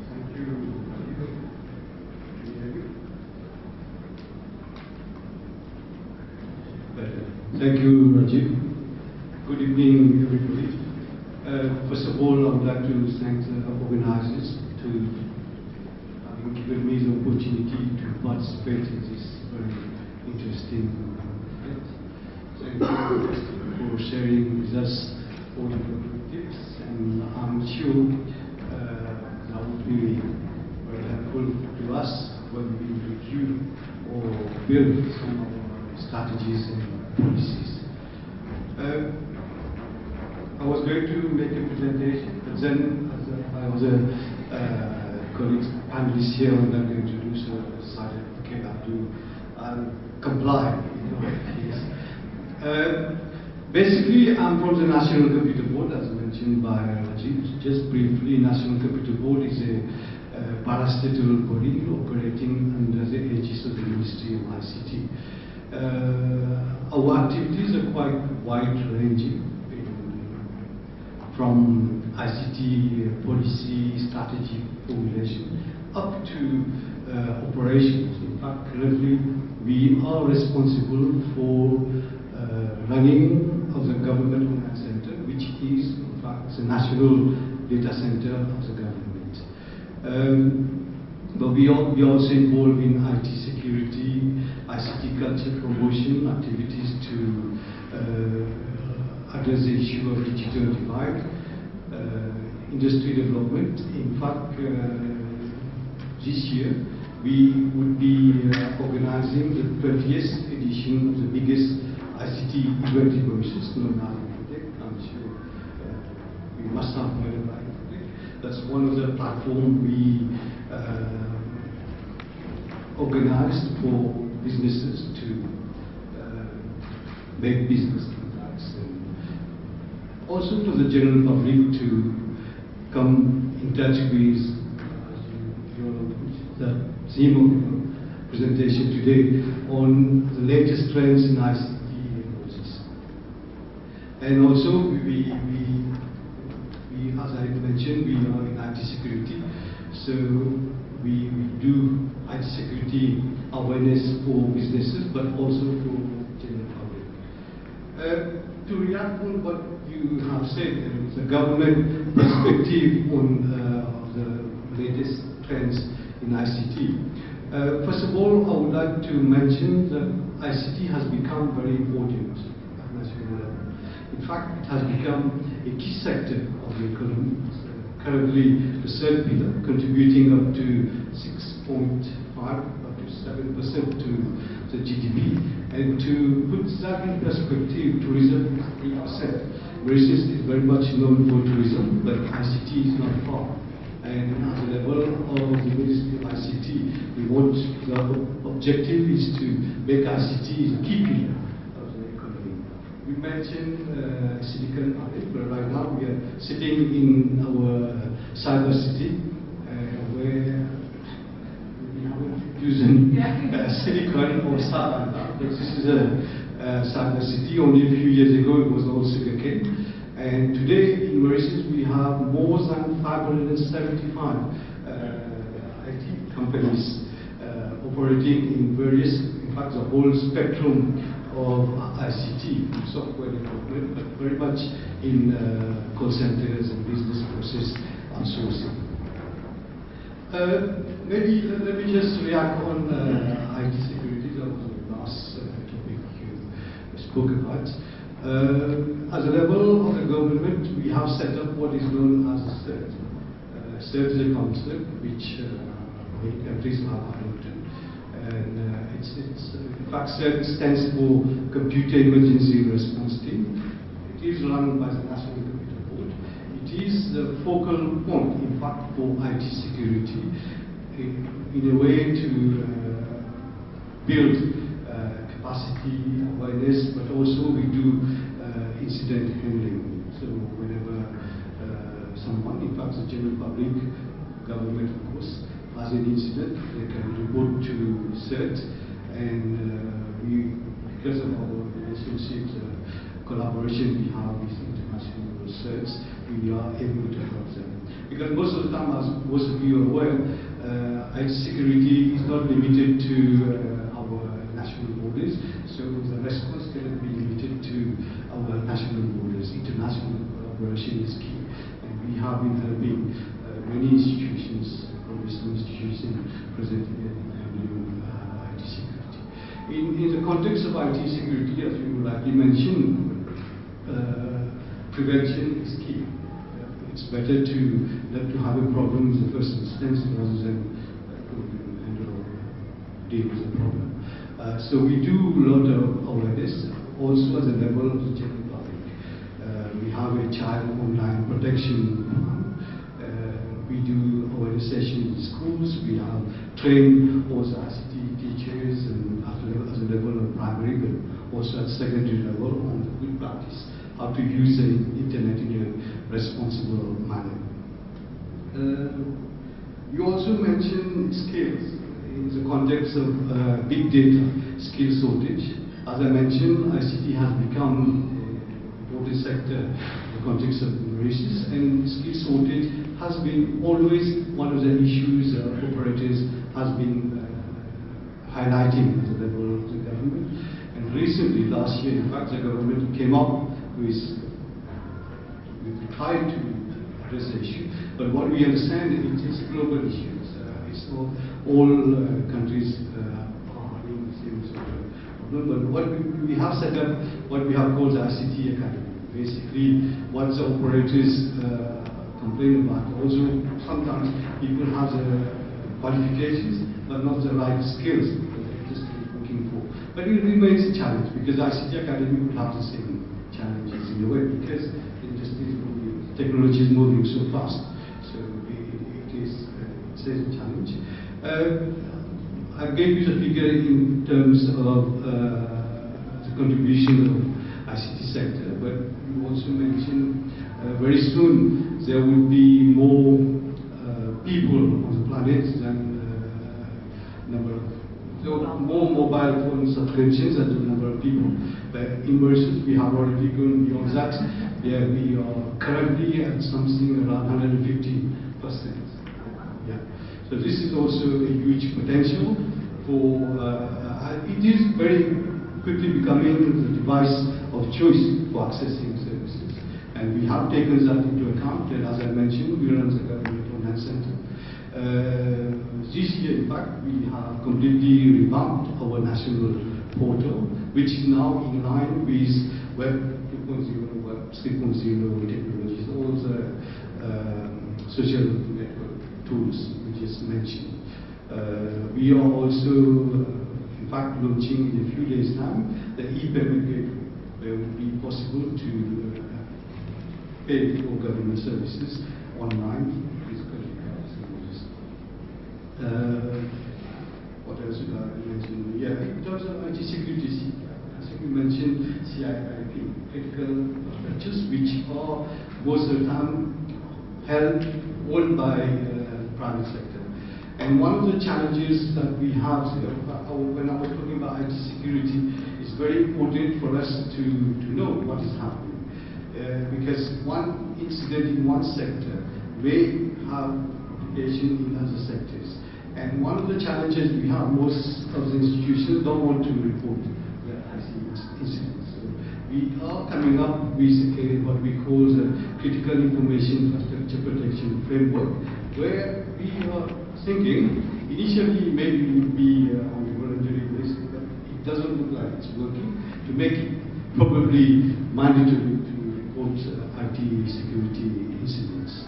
Thank you. Thank you, Rajiv. Good evening, everybody. First of all, I would like to thank the organizers to having given me the opportunity to participate in this very interesting event. Thank you for sharing with us all your perspectives, and I'm sure that would be very helpful to us when we review or build some of our strategies and policies. I was going to make a presentation, but then as I was a colleague panelist here, I'm not going to do so. I decided, okay, I have to comply. Basically, I'm from the National Computer Board, as mentioned by Rajiv. Just briefly, National Computer Board is a parastatal body operating under the aegis of the Ministry of ICT. Our activities are quite wide-ranging. We from ICT policy, strategy formulation, up to operations. In fact, currently we are responsible for running of the government command center, which is in fact the national data center of the government. But we are also involved in IT security, ICT culture promotion activities to address the issue of digital divide, industry development. In fact, this year we would be organizing the 20th edition of the biggest ICT event in Mauritius, known as Infotech. I'm sure you must have heard about Infotech. That's one of the platforms we organized for businesses to make business contacts, and also to the general public to come in touch with the theme of your presentation today on the latest trends in ICT technologies. And also, we as I mentioned, we are in IT security, so we do IT security awareness for businesses, but also for general public. To react on what you have said, the government perspective on the latest trends in ICT. First of all, I would like to mention that ICT has become very important at national level. In fact, it has become a key sector of the economy. Currently, the third pillar, contributing up to 6.5 up to 7% to the GDP. And to put that in perspective, tourism is 3%. Mauritius is very much known for tourism, but ICT is not far. And at the level of the Ministry of ICT, the objective is to make ICT a key pillar of the economy. We mentioned Silicon Valley, but right now we are sitting in our cyber city, where we haven't used Silicon or Cyber. This is a cyber city. Only a few years ago it was all sugarcane. And today in Mauritius we have more than 575 IT companies operating in various, in fact the whole spectrum of ICT, software development, but very much in call centers and business process outsourcing. Maybe let me just react on IT security. That was the last topic you spoke about. At the level of the government, we have set up what is known as a CERT. CERT is a concept which many countries have adopted. And it's in fact, CERT stands for Computer Emergency Response Team. It is run by the National Computer Board. It is the focal point, in fact, for IT security in a way to build capacity, awareness, but also we do incident handling. So whenever someone, in fact the general public, government of course, has an incident, they can report to CERT, and because of our relationships, collaboration we have with international CERTs, we are able to help them. Because most of the time, as most of you are aware, IT security is not limited to our national borders, so the response cannot be limited to our national borders. International collaboration is key, and we have been helping many institutions, professional institutions, present in handling IT security. In the context of IT security, as you rightly mentioned, prevention is key. It's better to have a problem in the first instance rather than deal with the problem. So we do a lot of awareness, also at the level of the general public. We have a child online protection plan. We do awareness sessions in schools. We have trained also ICT teachers and at the level of primary, but also at secondary level on the good practice, how to use the internet in a responsible manner. You also mentioned skills in the context of big data, skill shortage. As I mentioned, ICT has become a important sector of the context of races, and skill shortage has been always one of the issues operators has been highlighting at the level of the government. And recently, last year, in fact, the government came up with tried to address the issue. But what we understand is it's a global issue. It's not all countries are having the same sort of problem. But what we have set up, what we have called the ICT Academy. Basically, what the operators complain about. Also, sometimes people have the qualifications, but not the right skills that the industry is looking for. But it remains a challenge, because ICT Academy will have the same challenges in a way, because the industry is moving, technology is moving so fast. So it is a challenge. I gave you the figure in terms of the contribution of ICT sector, but you also mentioned very soon there will be more people on the planet than number of, so more mobile phone subscriptions than the number of people. But in versus we have already gone beyond that. Yeah, we are currently at something around 150%. Yeah. So this is also a huge potential for. It is very quickly becoming the device of choice for accessing services. And we have taken that into account, and as I mentioned, we run the government online center. This year, in fact, we have completely revamped our national portal, which is now in line with Web 2.0, Web 3.0 technologies, all the social network tools we just mentioned. We are also, in fact, launching in a few days' time the e-payment gateway, where it will be possible to pay for government services online with credit cards and all this. What else did I mention? Yeah, in terms of IT security, I think we mentioned CIP, critical infrastructures, which are most of the time held owned by private sector. And one of the challenges that we have, when I was talking about IT security, it's very important for us to know what is happening. Because one incident in one sector may have implication in other sectors. And one of the challenges we have, most of the institutions don't want to report the IT incidents. So we are coming up with what we call the Critical Information Infrastructure Protection Framework, where we are thinking, initially maybe it would be on a voluntary basis, but it doesn't look like it's working, to make it probably mandatory to report IT security incidents.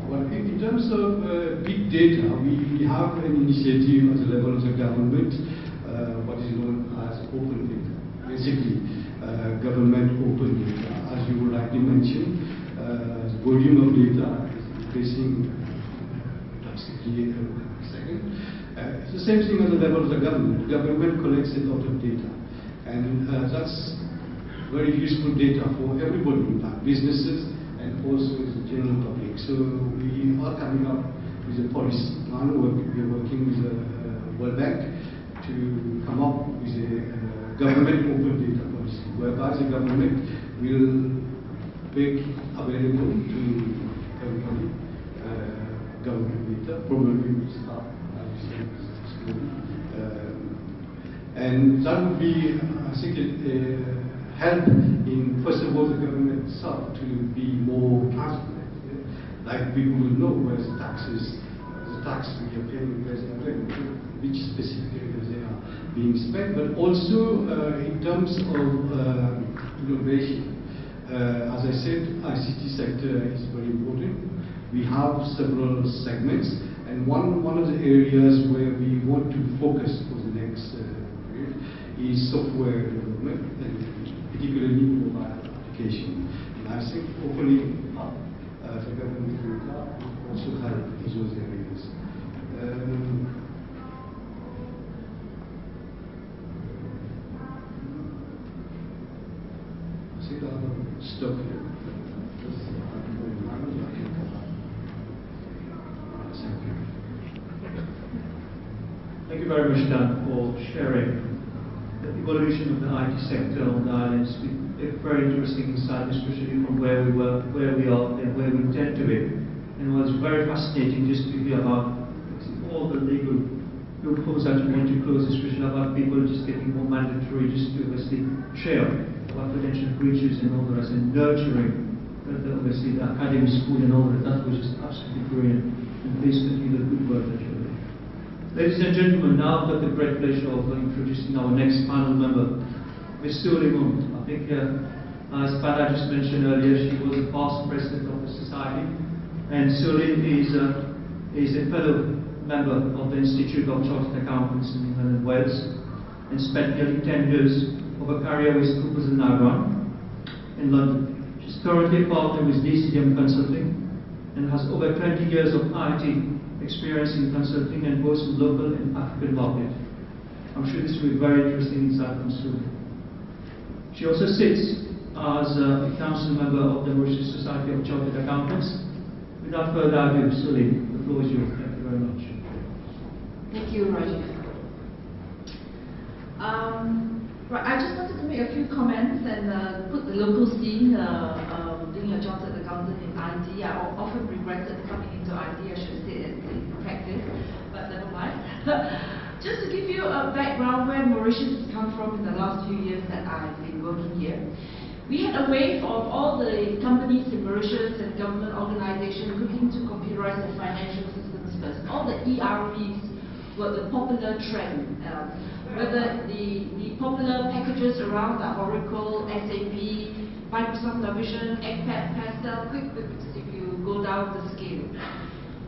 Well, in terms of big data, we have an initiative at the level of the government, what is known as open data. Basically, government open data. As you rightly mentioned, the volume of data is increasing drastically every second. It's the same thing at the level of the government. The government collects a lot of data, and that's very useful data for everybody, in fact, businesses and also the general public. So we are coming up with a policy plan. We are working with the World Bank to come up with a government open data policy, whereby the government will make available to everybody government data, probably we start and that would be, I think, help in, first of all, the government itself to be more transparent. Like people will know where's the taxes, the tax we are paying, where's the revenue, which specific areas they are being spent, but also in terms of innovation. As I said, ICT sector is very important. We have several segments, and one of the areas where we want to focus for the next period is software development, and particularly mobile application. And I think hopefully the government will also help in those areas. I think I'll stop here. Thank you very much, Dan, for sharing the evolution of the IT sector on the island. It's been a very interesting insight, especially from where we were, where we are, and where we intend to be. And it was very fascinating just to hear about all the legal loopholes that you want to close, especially about people just getting more mandatory, just to obviously share about potential breaches and all the rest, and nurturing obviously the academy school and all that. That was just absolutely brilliant. And please continue the good work that you're doing. Ladies and gentlemen, now I've got the great pleasure of introducing our next panel member, Ms. Suleiman. I think, as Farah just mentioned earlier, she was the past president of the society, and Suleiman is a fellow member of the Institute of Chartered Accountants in England and Wales, and spent nearly 10 years of a career with Coopers & Lybrand in London. She's currently partnered with DCM Consulting and has over 20 years of IT experience in consulting and both in local and African market. I'm sure this will be very interesting insight from Suleiman. She also sits as a council member of the Mauritius Society of Chartered Accountants. Without further ado, Suleiman, the floor is yours. Thank you very much. Thank you, Rajiv. Right, I just wanted to make a few comments and put the local scene, being a chartered accountant in IT. I often regretted coming into IT, I should say, in practice, but never mind. Just to give you a background where Mauritius has come from in the last few years that I've been working here. We had a wave of all the companies in Mauritius and government organizations looking to computerize their financial systems first. All the ERPs were the popular trend. Whether the popular packages around the Oracle, SAP, Microsoft Navision, ECPAT, Pastel, QuickBooks, if you go down the scale.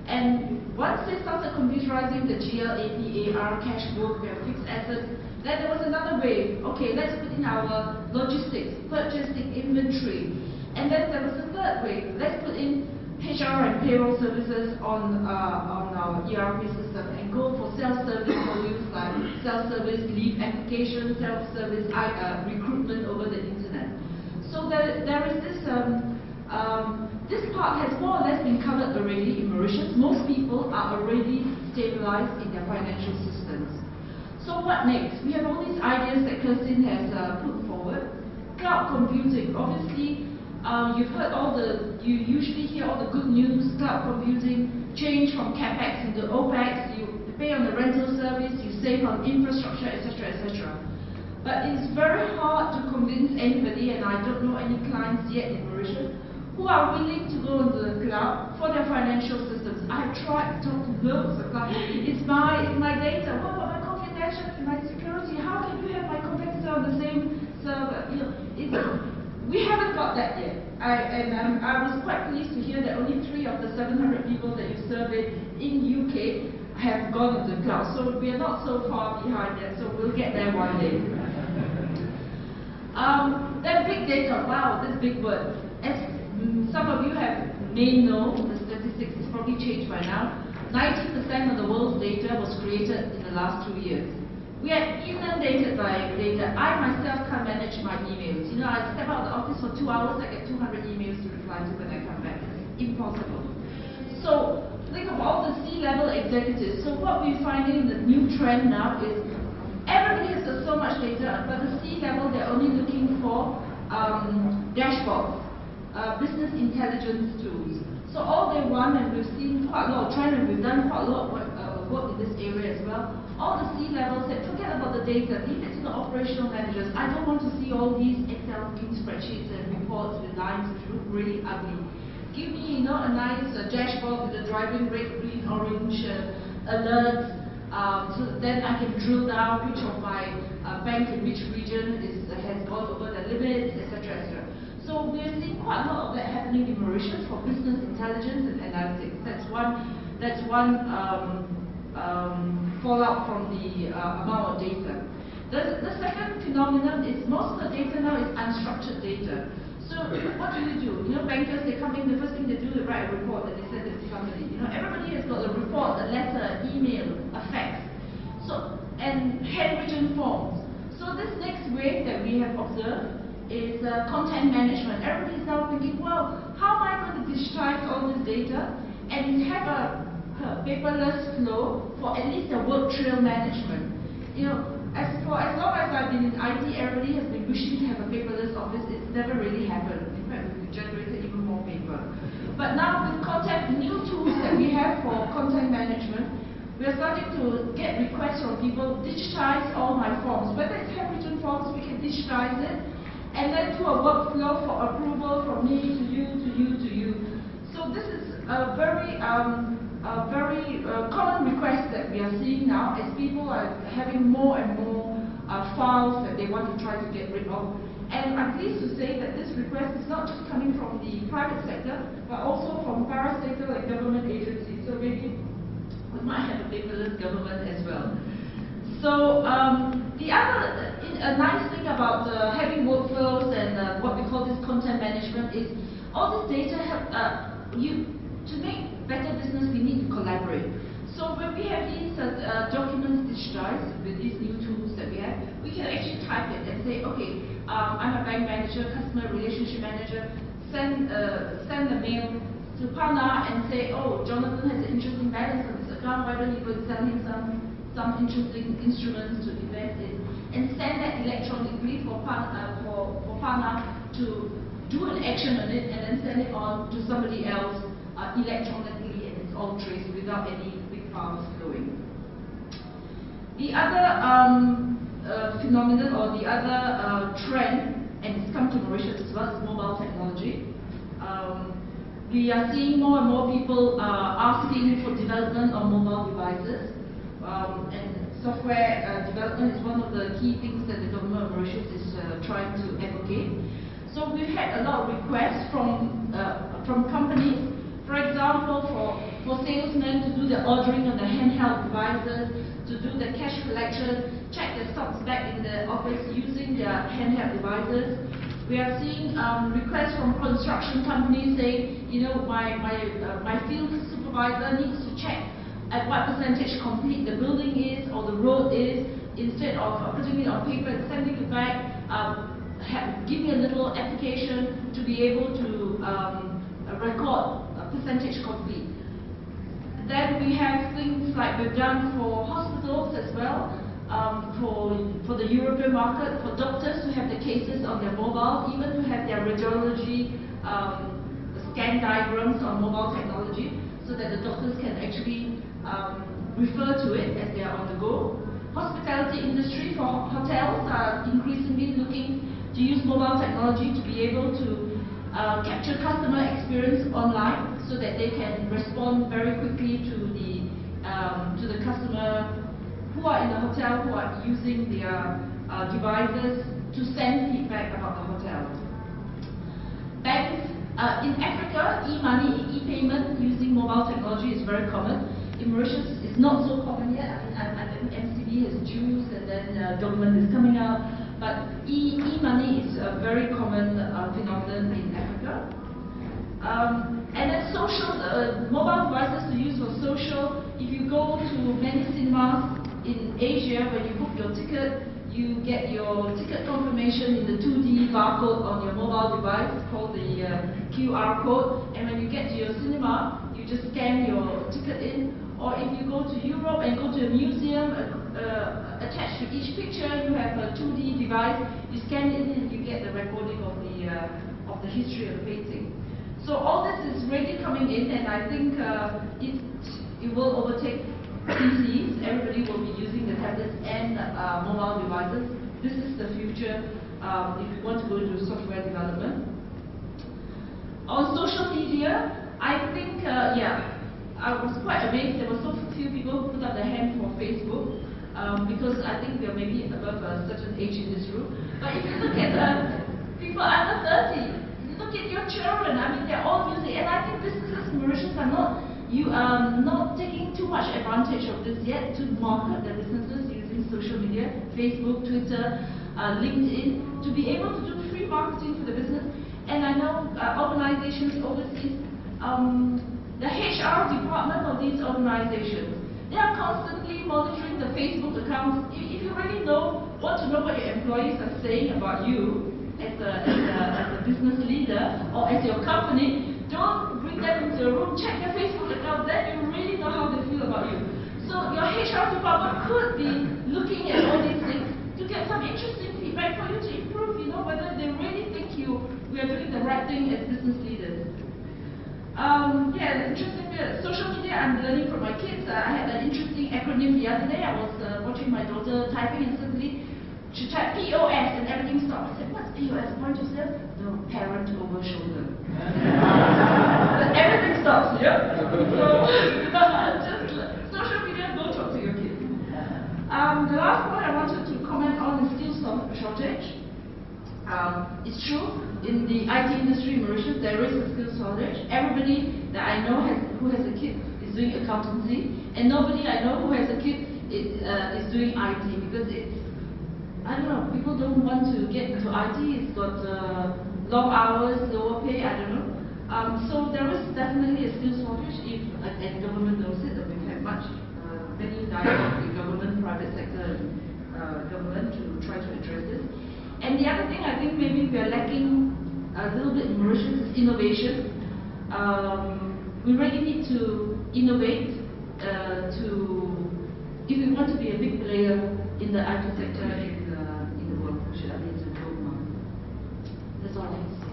And once they started computerizing the GL, AP, AR, cash book, fixed assets, then there was another wave. Okay, let's put in our logistics, purchasing, inventory. And then there was a third wave. Let's put in HR and payroll services on our ERP system and go for self-service modules like self-service leave application, self-service recruitment over the internet. So there is this, this part has more or less been covered already in Mauritius. Most people are already stabilized in their financial systems. So what next? We have all these ideas that Kirsten has put forward. Cloud computing, obviously. You've heard you usually hear all the good news, cloud computing, change from CapEx into OpEx, you pay on the rental service, you save on infrastructure, etc., etc. But it's very hard to convince anybody, and I don't know any clients yet in Mauritius, who are willing to go into the cloud for their financial systems. I've tried to talk to loads of clients. It's my data, what about my confidentiality, my security, how can you have my competitor on the same server? You know, we haven't got that yet. I was quite pleased to hear that only 3 of the 700 people that you surveyed in UK have gone to the cloud. So we are not so far behind yet, so we'll get there one day. Then big data, wow, this big word. As some of you may know, the statistics has probably changed by now. 90% of the world's data was created in the last 2 years. We are inundated by data. I myself can't manage my emails. You know, I step out of the office for 2 hours, I get 200 emails to reply to when I come back. It's impossible. So think of all the C-level executives. So what we're finding, the new trend now is everybody has got so much data, but the C-level, they're only looking for dashboards, business intelligence tools. So all they want, and we've seen quite a lot of trend, and we've done quite a lot of work in this area as well. All the C-levels said, forget about the data, leave it to the operational managers. I don't want to see all these Excel-looking spreadsheets and reports with lines which look really ugly. Give me, you know, a nice dashboard with a driving rate, green, orange alerts, so that then I can drill down which of my bank in which region has gone over the limits, etc., etc. So we're seeing quite a lot of that happening in Mauritius for business intelligence and analytics. That's one fallout from the amount of data. The second phenomenon is most of the data now is unstructured data. So what do? You know, bankers, they come in, the first thing they do is write a report and they send it to somebody. You know, everybody has got a report, a letter, email, a fax, so, and handwritten forms. So this next wave that we have observed is content management. Everybody's now thinking, well, how am I going to digitize all this data and have a paperless flow for at least a work trail management? You know, as long as I've in IT, everybody has been wishing to have a paperless office. It's never really happened. In fact, we've generated even more paper. But now with new tools that we have for content management, we are starting to get requests from people, digitize all my forms. Whether it's handwritten forms, we can digitize it, and then do a workflow for approval from me to you, to you, to you. So this is a very common request that we are seeing now, as people are having more and more files that they want to try to get rid of. And I'm pleased to say that this request is not just coming from the private sector, but also from parastatal and government agencies. So maybe we might have a paperless government as well. So the other nice thing about having workflows and what we call this content management is all this data help to make better business. We need to collaborate. So when we have these documents digitized with these new tools that we have, we can actually type it and say, okay, I'm a bank manager, customer relationship manager, send a mail to Pana and say, oh, Jonathan has an interesting balance on his account, why don't you go sell him some interesting instruments to invest in, and send that electronically for Pana to do an action on it and then send it on to somebody else electronically, and it's all traced without any big files flowing. The other phenomenon or the other trend, and it's come to Mauritius as well, is mobile technology. We are seeing more and more people asking for development on mobile devices, and software development is one of the key things that the government of Mauritius is trying to advocate. So we've had a lot of requests from companies, for example, for salesmen to do the ordering of the handheld devices, to do the cash collection, check the stocks back in the office using their handheld devices. We are seeing requests from construction companies saying, you know, my field supervisor needs to check at what percentage complete the building is or the road is, instead of putting it on paper and sending it back. Give me a little application to be able to record a percentage complete. Then we have things like we've done for hospitals as well, for the European market, for doctors to have the cases on their mobile, even to have their radiology scan diagrams on mobile technology, so that the doctors can actually refer to it as they are on the go. Hospitality industry, for hotels are increasingly looking to use mobile technology to be able to capture customer experience online, so that they can respond very quickly to the customer who are in the hotel, who are using their devices to send feedback about the hotel. Banks in Africa, e-money, e-payment using mobile technology is very common. In Mauritius, it's not so common yet. I think MCB has Juice, and then government is coming out. But e-money is a very common phenomenon in Africa. And then social, mobile devices to use for social. If you go to many cinemas in Asia, when you book your ticket, you get your ticket confirmation in the 2D barcode on your mobile device, called the QR code. And when you get to your cinema, you just scan your ticket in. Or if you go to Europe and go to a museum, attached to each picture, you have a 2D device. You scan it in and you get the recording of the history of the painting. So all this is really coming in, and I think it will overtake PCs. Everybody will be using the tablets and mobile devices. This is the future if you want to go into software development. On social media, I think, I was quite amazed. There were so few people who put up their hand for Facebook, because I think we are maybe above a certain age in this room. But if you look at people under 30, look at your children. I mean, they're all using it. And I think businesses in Mauritius are not taking too much advantage of this yet to market their businesses using social media, Facebook, Twitter, LinkedIn, to be able to do free marketing for the business. And I know organizations overseas, the HR department of these organizations, they are constantly monitoring the Facebook accounts. If you really want to know what your employees are saying about you as a business leader or as your company, don't bring them into a room, check their Facebook account, then you really know how they feel about you. So your HR department could be looking at all these things to get some interesting feedback for you to improve, whether they really think we are doing the right thing as business leaders. Interesting bit. Social media, I'm learning from my kids. I had an interesting acronym the other day. I was watching my daughter typing and suddenly she typed POS and everything stopped. I said, what's POS? Point of sale? No, parent over shoulder. Everything stops, yeah? So, just social media, go talk to your kids. The last point I wanted to comment on is skill shortage. It's true, in the IT industry in Mauritius, there is a skill shortage. Everybody that I know who has a kid is doing accountancy, and nobody I know who has a kid is doing IT, because I don't know, people don't want to get into IT. It's got long hours, lower pay, I don't know. So there is definitely a skill shortage, and government knows it, and we've had many dialogue with government, private sector, and government to try to address this. And the other thing I think maybe we are lacking a little bit in Mauritius is innovation. We really need to innovate if we want to be a big player in the IT sector in the world, which I think is a global market. That's all I have to say.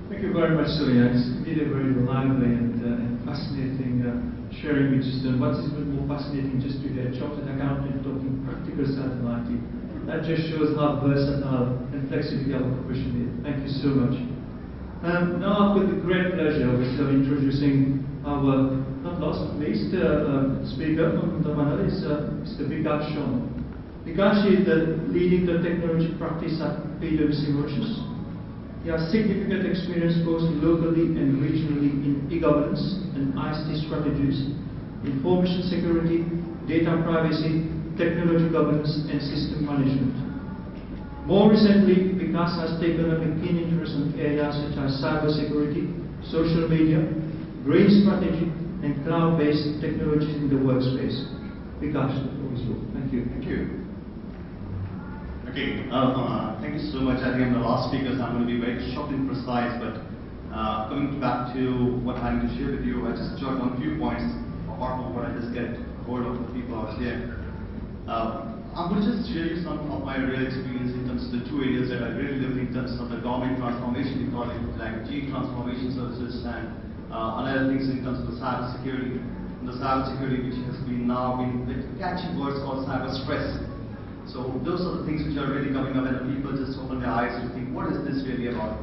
Thank you very much, Surya. It's indeed a very lively and fascinating sharing, which is done. What's even more fascinating just to hear a chartered accountant talking practical side of IT. That just shows how versatile and flexible our profession is. Thank you so much. Now I've got the great pleasure of introducing our, not last but least, speaker from the panel is Mr. Vikas Sharma. Vikas is leading the technology practice at PwC Mauritius. He has significant experience both locally and regionally in e-governance and ICT strategies, information security, data privacy, technology governance, and system management. More recently, Vikas has taken up a keen interest in areas such as cybersecurity, social media, green strategy, and cloud-based technologies in the workspace. Vikas, the floor is yours. Thank you. Thank you. Okay, thank you so much. I think I'm the last speaker, so I'm going to be very short and precise, but coming back to what I'm going to share with you, I just jot on a few points, apart from what I just get hold of the people out there. I'm going to just share you some of my real experience in terms of the two areas that I really lived in terms of the government transformation project, like G transformation services and other things in terms of the cyber security. And the cyber security which has been now been catchy words called cyber stress. So those are the things which are really coming up, and people just open their eyes to think, what is this really about?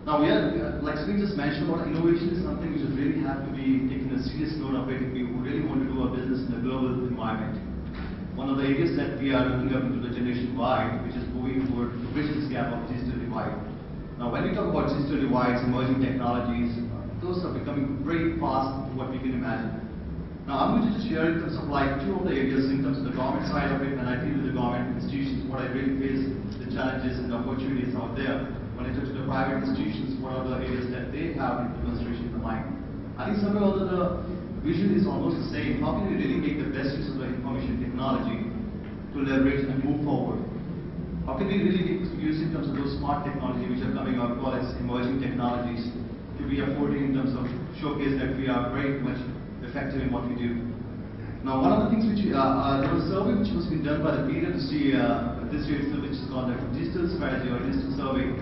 Now we are, like Sri just mentioned, about innovation is something which really have to be taken a serious note of it if we really want to do our business in a global environment. One of the areas that we are looking up into the generation Y, which is moving toward to bridge this gap of digital divide. Now when we talk about digital divides, emerging technologies, those are becoming very fast to what we can imagine. Now I'm going to just share in terms of like two of the areas in terms of the government side of it, and I deal with the government institutions, what I really face, the challenges and the opportunities out there. When I talk to the private institutions, what are the areas that they have in consideration in the mind. I think somewhere or other the vision is almost the same. How can we really make the best use of the information technology to leverage and move forward? How can we really make use in terms of those smart technology which are coming out, called as emerging technologies, to be affording in terms of showcase that we are very much effective in what we do. Now, one of the things which there was a survey which was being done by the PwC this year, which is called the Digital Strategy or Digital Survey,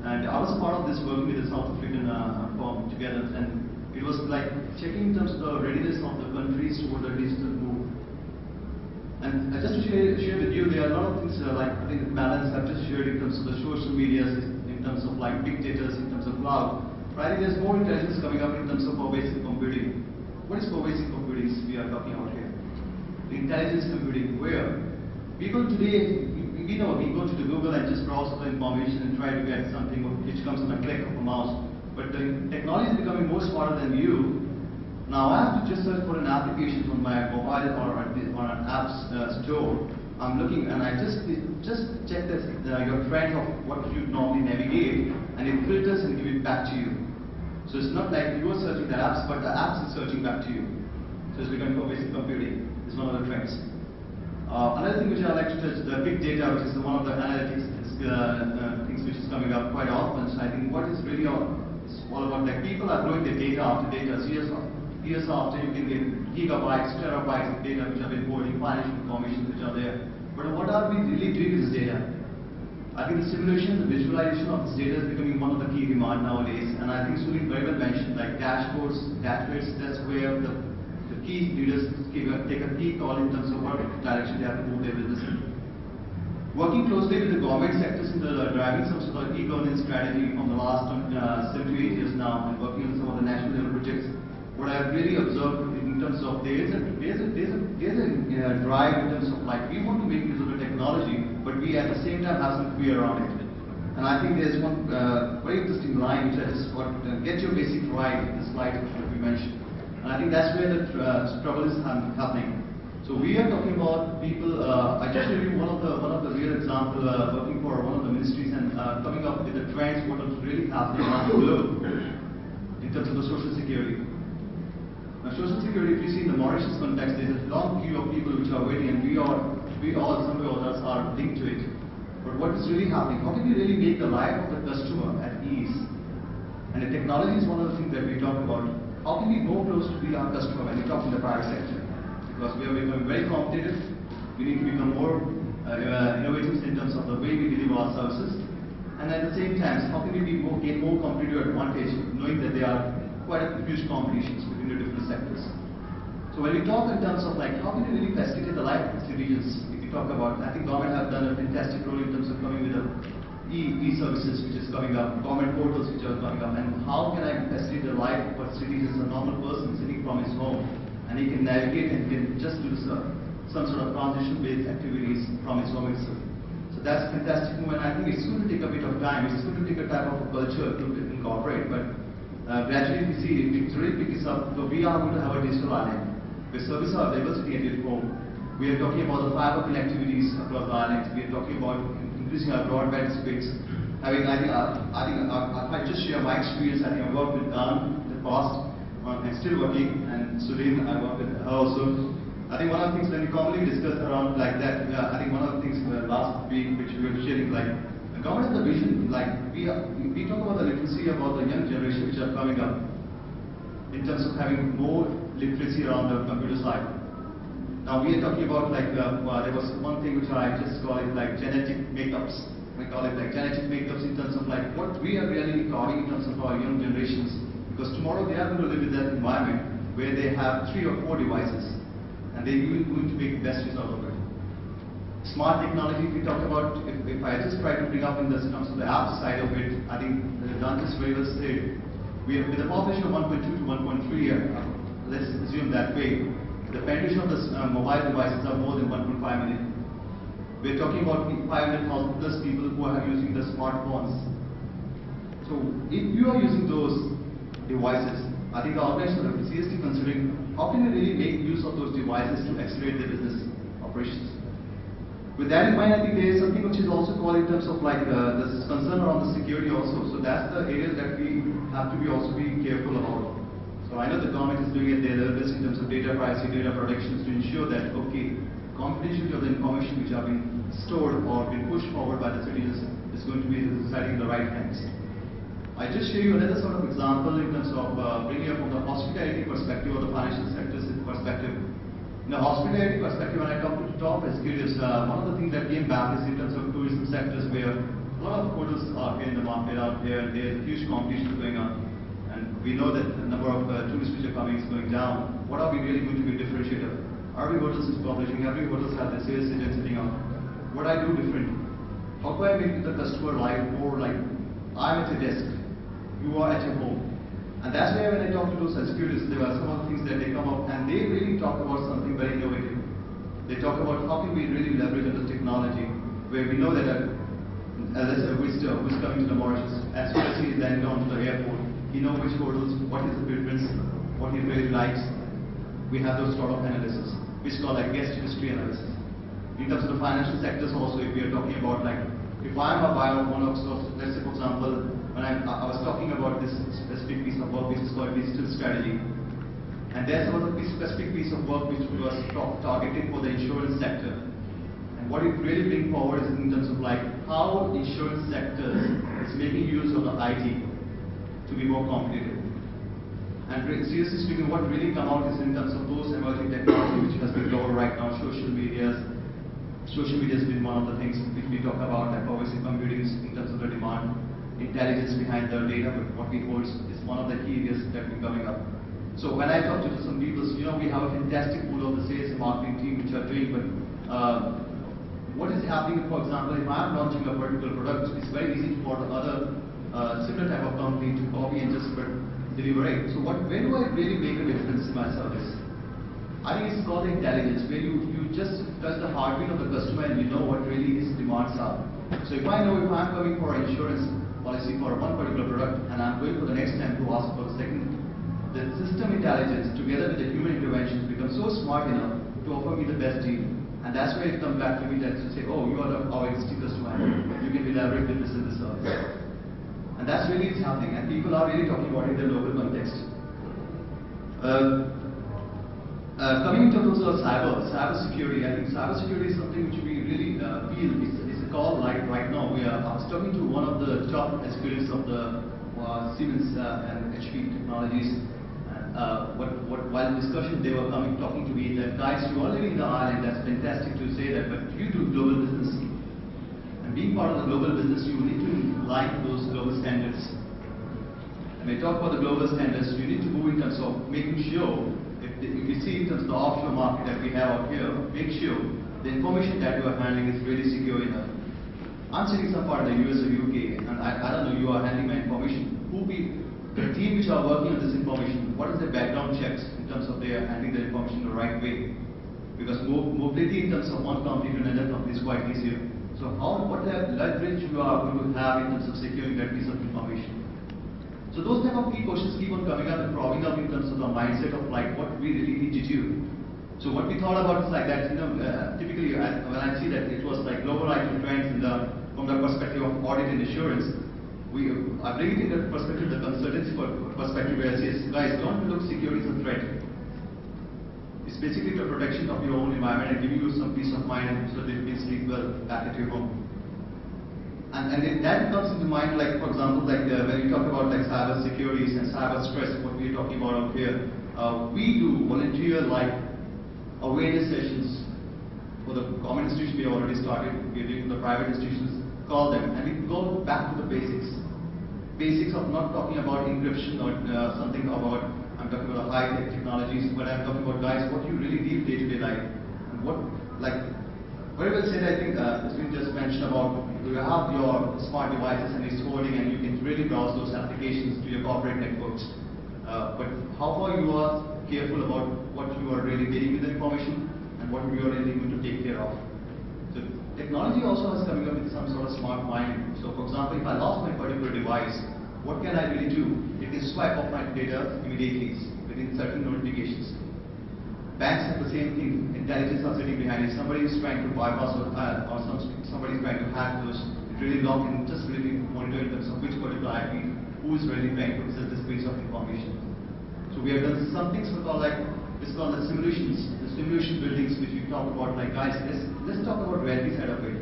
and I was part of this working with the South African firm together, and it was like checking in terms of the readiness of the countries toward the digital move. And just to share with you, there are a lot of things like I think the balance I've just shared in terms of the social medias, in terms of like big data, in terms of cloud. But I think there's more intelligence coming up in terms of pervasive computing. What is pervasive computing we are talking about here? The intelligence computing, where people today, we know we go to the Google and just browse the information and try to get something which comes on a click of a mouse. But the technology is becoming more smarter than you. Now I have to just search for an application from my mobile or an app's store. I'm looking and I just check this, your trend of what you normally navigate, and it filters and gives it back to you. So it's not like you are searching the apps, but the apps is searching back to you. So it's becoming pervasive computing. It's one of the trends. Another thing which I like to touch is the big data, which is one of the analytics things which is coming up quite often. So I think what is really all about, like people are growing their data after data. So years after you can get gigabytes, terabytes of data which have been holding financial information which are there. But what are we really doing with this data? I think the simulation, the visualization of this data is becoming one of the key demand nowadays. And I think Sunil very well mentioned like dashboards, dashboards, that's where the key leaders take a key call in terms of what direction they have to move their business in. Working closely with the government sectors in the driving some sort of e-governance strategy from the last 7 to 8 years now, and working on some of the national level projects, what I've really observed in terms of there's a drive in terms of like we want to make use of the technology, but we at the same time have some fear around it. And I think there's one very interesting line which I just got, get your basic right, this slide that we mentioned. And I think that's where the trouble is happening. So we are talking about people. I just showed you one of the real example working for one of the ministries and coming up with the trends what is really happening around the globe in terms of the social security. Now, social security, if you see in the Mauritius context, there's a long queue of people which are waiting, and we all somewhere or others are linked to it. But what is really happening? How can we really make the life of the customer at ease? And the technology is one of the things that we talk about. How can we go close to be our customer when we talk in the private sector? Because we are becoming very competitive, we need to become more innovative in terms of the way we deliver our services. And at the same time, how can we gain more competitive advantage, knowing that there are quite a huge competitions between the different sectors. So when we talk in terms of like, how can we really facilitate the life of citizens? If we talk about, I think government have done a fantastic role in terms of coming with the e-services which is coming up, government portals which are coming up, and how can I facilitate the life of a citizen, a normal person sitting from his home, and he can navigate and can just do some sort of transition-based activities from his home itself. So that's a fantastic move, and I think it's going to take a bit of time. It's going to take a type of a culture to incorporate, but gradually we see if it really picks up. So we are going to have a digital island where services are available at your home. We are talking about the fiber connectivities across the islands. We are talking about increasing our broadband speeds. I just share my experience. I think I worked with Dan in the past. I'm still working, and Sulin, I work with her also. I think one of the things when we commonly discuss around like that, I think one of the things last week which we were sharing, like the government has a vision, like we talk about the literacy, about the young generation which are coming up, in terms of having more literacy around the computer side. Now we are talking about like, there was one thing which I just call it like genetic makeups. We call it like genetic makeups in terms of like what we are really recording in terms of our young generations. Because tomorrow they are going to live in that environment where they have 3 or 4 devices and they're going to make the best use out of it. Smart technology, if we talk about, if I just try to bring up in terms of the app side of it, I think Dan just very well said, we have with a population of 1.2 to 1.3, let's assume that way, the penetration of the mobile devices are more than 1.5 million. We're talking about 500,000 plus people who are using the smartphones. So if you are using those devices, I think the organization are seriously considering how can we really make use of those devices to accelerate their business operations. With that in mind, I think there is something which is also called in terms of like this concern around the security also. So that's the areas that we have to be also be careful about. So I know the government is doing it their levels in terms of data privacy, data protections to ensure that okay, confidentiality of the information which are being stored or being pushed forward by the citizens is going to be deciding the right hands. I just show you another sort of example in terms of bringing up from the hospitality perspective or the financial sector's perspective. In the hospitality perspective, when I talk to top executives, one of the things that came back is in terms of tourism sectors where a lot of hotels are here in the market out there, and there's huge competition going on. And we know that the number of tourists which are coming is going down. What are we really going to be differentiator? Every hotel is publishing, every hotel has the sales agent sitting out. What I do different? How do I make the customer life more like I'm at a desk? You are at your home. And that's where when I talk to those executives, there are some of the things that they come up and they really talk about something very innovative. They talk about how can we really leverage on this technology, where we know that as a visitor who's coming to the Mauritius, as soon as he is then gone to the airport, he knows which hotels, what is the preference, what he really likes. We have those sort of analysis, which is called like guest history analysis. In terms of the financial sectors also, if we are talking about like, if I'm a buyer of one of those, let's say for example, when I was talking about this specific piece of work which is called digital strategy, and there was a specific piece of work which was targeted for the insurance sector. And what it really brings forward is in terms of like how insurance sector is making use of the IT to be more competitive. And seriously speaking, what really come out is in terms of those emerging technology which has been global right now, social media has been one of the things which we talk about, like pervasive computing in terms of the demand, intelligence behind the data, but what we hold is one of the key areas that have been coming up. So when I talk to some people, we have a fantastic pool of the sales and marketing team which are doing, but what is happening, for example, if I am launching a particular product, it's very easy for the other similar type of company to copy and just deliver it. So where do I really make a difference in my service? I think it's called intelligence, where you just touch the heartbeat of the customer and you know what really his demands are. So if I know if I'm coming for an insurance policy for one particular product and I'm going for the next time to ask for the second, the system intelligence together with the human intervention becomes so smart enough to offer me the best deal. And that's where it comes back to me that to say, oh, you are our existing customer, you can elaborate with this in the service. And that's really what's happening, and people are really talking about it in the local context. Coming into terms of cyber security, I think cyber security is something which we really feel is a call right now. I was talking to one of the top executives of the Siemens and HP technologies. While in discussion they were talking to me that, guys, you are living in the island, that's fantastic to say that, but you do global business. And being part of the global business, you need to align to those global standards. And when we talk about the global standards, you need to move in terms of making sure, if you see in terms of the offshore market that we have out here, make sure the information that you are handling is really secure enough. I'm sitting some part in the US or UK, and I don't know, you are handling my information. The team which are working on this information, what is their background checks in terms of their handling the information the right way? Because mobility in terms of one company to another company is quite easier. So what leverage you are going to have in terms of securing that piece of information? So those type of key questions keep on coming up and cropping up in terms of the mindset of like what we really need to do. So what we thought about is like that, typically when I see that it was like global IT trends from the perspective of audit and assurance, I bring it in the perspective, the consultancy perspective where I say, guys, don't look security as a threat. It's basically the protection of your own environment and giving you some peace of mind so that you can sleep well back at your home. And if that comes into mind, like for example, like when we talk about like cyber securities and cyber stress, what we are talking about out here, we do volunteer like awareness sessions for the government institutions we already started. We are doing the private institutions, call them, and we go back to the basics. Basics of not talking about encryption or something about, I'm talking about high-tech technologies, but I'm talking about, guys, what you really need day-to-day life. And what, like, very well said, I think, as we just mentioned about, you have your smart devices and it's holding and you can really browse those applications to your corporate networks. But how far you are careful about what you are really getting with the information and what you are really going to take care of. So technology also is coming up with some sort of smart mind. So for example, if I lost my particular device, what can I really do? It can swipe off my data immediately within certain notifications. Banks have the same thing. Intelligence are sitting behind it. Somebody is trying to bypass or somebody is trying to hack those. It really lock and just really monitor in terms of which particular IP, who is really trying to access this piece of information. So we have done some things we call like this called the simulations, the simulation buildings which we talk about. Like guys, let's talk about reality side of it.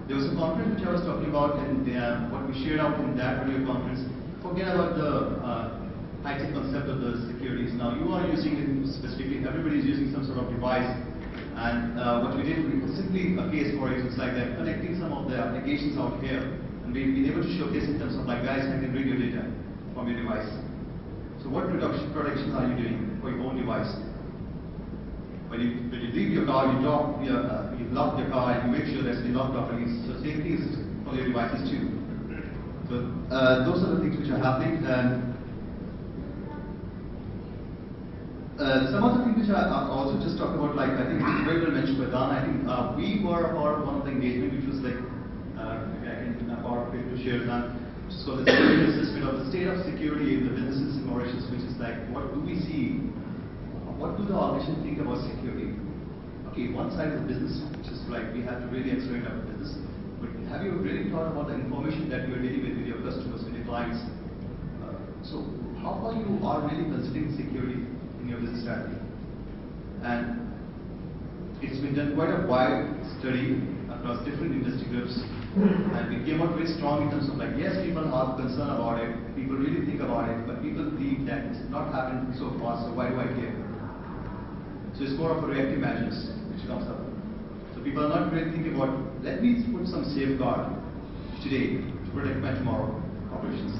There was a conference which I was talking about, and what we shared out in that particular conference. Forget about the high-tech concept of the securities. Now you are using it specifically, everybody is using some sort of device, and what we did, was simply a case for it, it's like that, connecting some of the applications out here, and we've been able to showcase in terms of like, guys, I can read your data from your device. So what protection are you doing for your own device? When you leave your car, you lock your car and you make sure that's been locked properly. So same thing is for your devices too. So those are the things which are happening. Some of the things which I also just talked about, like I think it's very well mentioned by Dan. I think we were a part of one of the engagement which was like, maybe I can a part of it to share that. Which is called the security assessment of the state of security in the businesses in Mauritius, which is like, what do we see? What do the organizations think about security? Okay, one side is the business, which is like we have to really accelerate our business. But have you really thought about the information that you are dealing with your customers and your clients? So how far you are really considering security in your business strategy? And it's been done quite a wide study, a across different industry groups. And we came out very strong in terms of like, yes, people are concerned about it, people really think about it, but people believe that it's not happened so far, so why do I care? So it's more of a reactive measures which comes up. So people are not really thinking about, let me put some safeguard today to protect my tomorrow operations.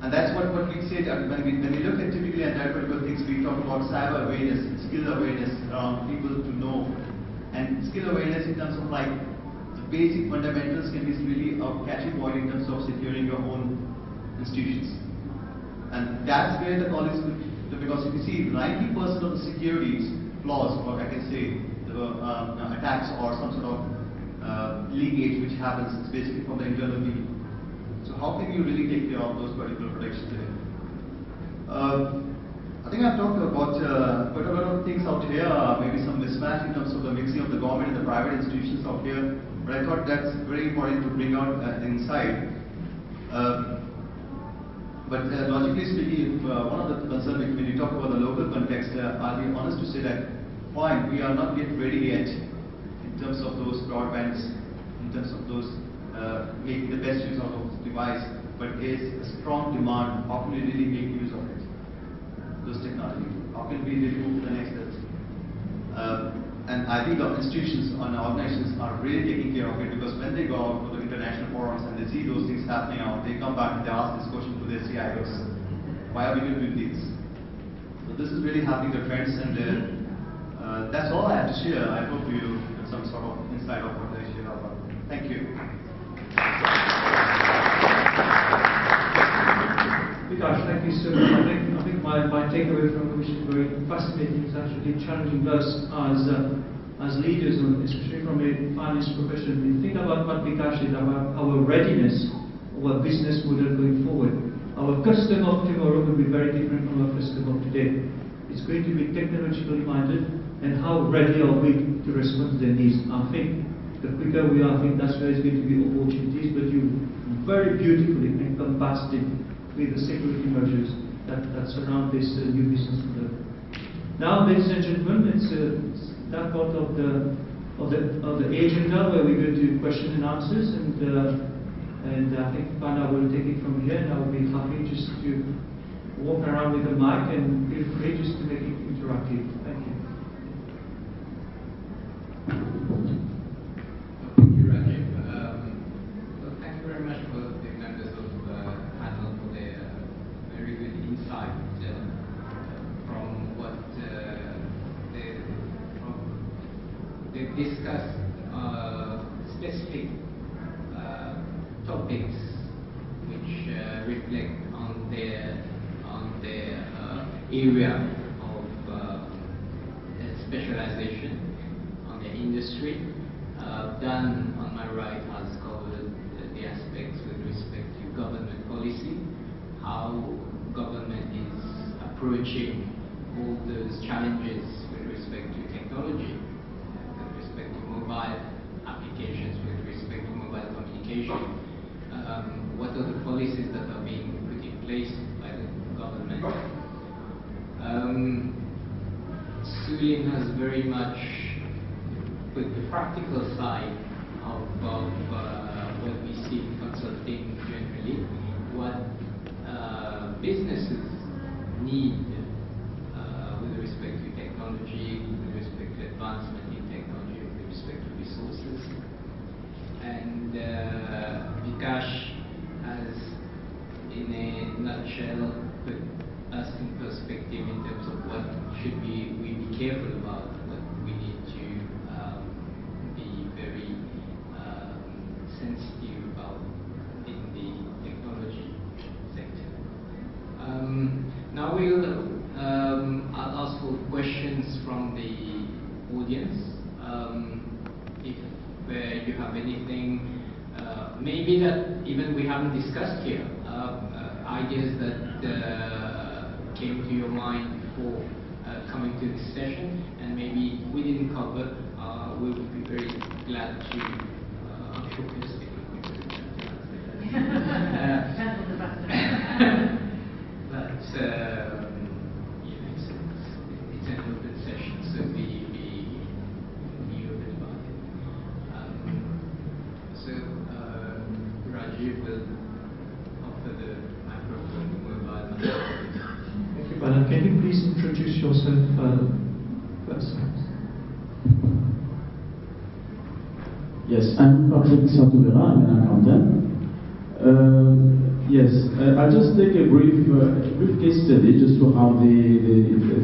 And that's what we say that when we look at typically at that particular things, we talk about cyber awareness, skill awareness around people to know. And skill awareness in terms of like the basic fundamentals can be really a catchy point in terms of securing your own institutions. And that's where the college will, because if you see 90% of the securities flaws, or I can say the attacks or some sort of leakage which happens, it's basically from the internal people. So how can you really take care of those particular protections today? I think I've talked about quite a lot of things out here, maybe some mismatch in terms of the mixing of the government and the private institutions out here, but I thought that's very important to bring out inside. But logically speaking, one of the concerns when you talk about the local context, I'll be honest to say that, fine, we are not yet ready yet in terms of those broadbands, in terms of those making the best use out of the device, but there is a strong demand. How can we really make use of it? Those technology. How can we really move to the next step? And I think the institutions and organizations are really taking care of it, because when they go out to the international forums and they see those things happening out, they come back and they ask this question to their CIOs. Why are we doing this? So this is really happening, the trends, and that's all I have to share. I hope you get some sort of insight of what I share about. Thank you. Vikash, thank you so much. I think my takeaway from which is very fascinating is actually challenging us as leaders, especially from a finance profession. When you think about what Vikash is about, our readiness of our business model going forward. Our customer of tomorrow will be very different from our customer of today. It's going to be technologically minded, and how ready are we to respond to their needs? I think the quicker we are, I think that's where there's going to be opportunities, but you very beautifully encompassed it with the security measures that surround this new business model. Now, ladies and gentlemen, it's that part of the agenda where we're going to question and answers, and I think Pana will take it from here, and I will be happy just to walk around with the mic, and feel free just to make it interactive. Thank you. Thank you, Rajiv. Well, thank you very much for the members of the panel for their very good insight from what they've discussed specific topics which reflect on their area of specialization, on their industry. Dan, on my right, has covered the aspects with respect to government policy, how government is approaching all those challenges with respect to technology, with respect to mobile applications, with respect to mobile communication. What are the policies that are being put in place by the government? Sulin has very much put the practical side of what we see in consulting generally, what businesses need with respect to technology, with respect to advancement in technology, with respect to resources. And Vikash has, in a nutshell, put us in perspective in terms of what should we be careful about, what we need to be very sensitive about in the technology sector. Now I'll ask for questions from the audience. If you have anything, maybe that even we haven't discussed here, ideas that came to your mind before coming to this session, and maybe we didn't cover, we would be very glad to. I'm sure we'll stick with but you know, it's an open session, so be open about it. yourself first. Yes, I'm Patrick Satuvera, I'm an accountant. Yes, I'll just take a brief case study just to how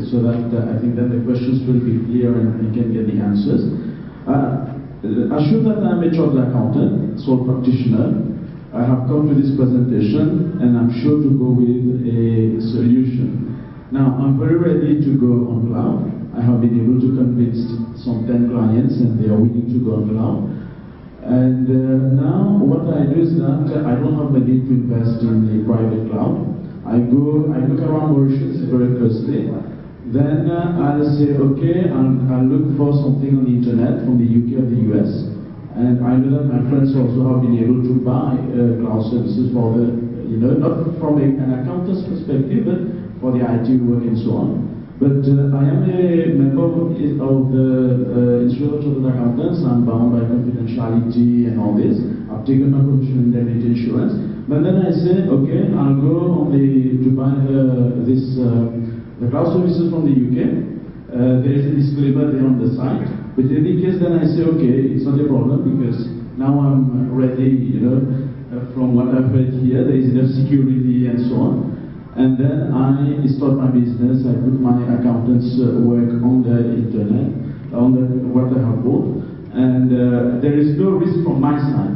so that I think then the questions will be clear and we can get the answers. Assume that I'm a chartered accountant, sole practitioner. I have come to this presentation and I'm sure to go with a solution. Now, I'm very ready to go on cloud. I have been able to convince some 10 clients and they are willing to go on cloud. And now what I do is that I don't have the need to invest in the private cloud. I look around Mauritius very closely. Then I'll say, okay, I'll look for something on the internet from the UK or the US. And I know that my friends also have been able to buy cloud services for the, not from an accountant's perspective, but for the IT work and so on. But I am a member of the Institute of Chartered Accountants. I'm bound by confidentiality and all this. I've taken my professional indemnity insurance. But then I say, okay, I'll go on to buy the cloud services from the UK. There is a disclaimer there on the site. But in any case, then I say, okay, it's not a problem because now I'm ready, from what I've heard here, there is enough security and so on. And then I start my business, I put my accountant's work on the internet, on what I have bought, and there is no risk from my side,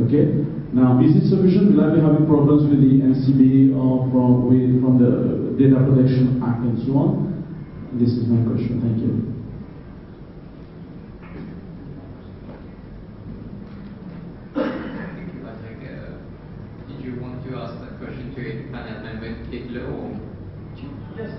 okay? Now, is it sufficient? Will I be having problems with the NCB or from the Data Protection Act and so on? This is my question, thank you. Did you want to ask that question to a panel member in particular, or? Yes,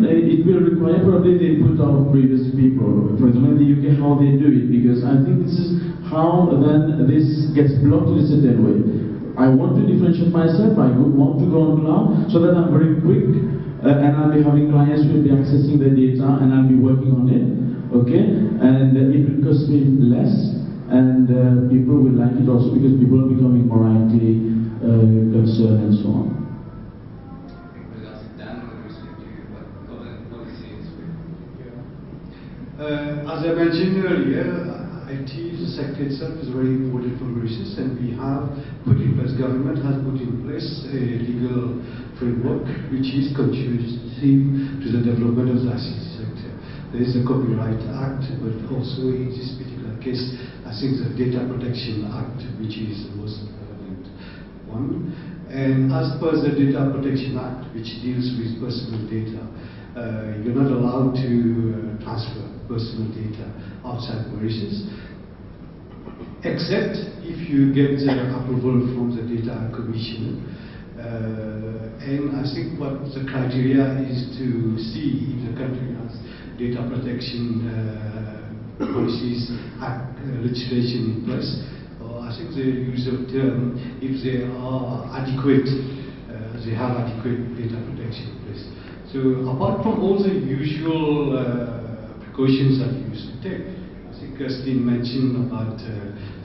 it will require probably the input of previous people. For example, in the UK, how they do it, because I think this is how then this gets blocked in a certain way. I want to differentiate myself, I want to go on cloud, so that I'm very quick, and I'll be having clients who will be accessing the data, and I'll be working on it, okay? And it will cost me less, and people will like it also because people are becoming more IT concerned and so on. As I mentioned earlier, IT sector itself is very important for Mauritius, and we have put in place, government has put in place a legal framework which is conducive to the development of the ICT sector. There is a Copyright Act, but also in this particular case, I think the Data Protection Act, which is the most relevant one. And as per the Data Protection Act, which deals with personal data, you're not allowed to transfer personal data outside Mauritius, except if you get the approval from the Data Commissioner. And I think what the criteria is to see if the country has data protection policies, legislation in place. I think the use of term, if they are adequate, they have adequate data protection in place. So apart from all the usual precautions that you used to take, I think Christine mentioned about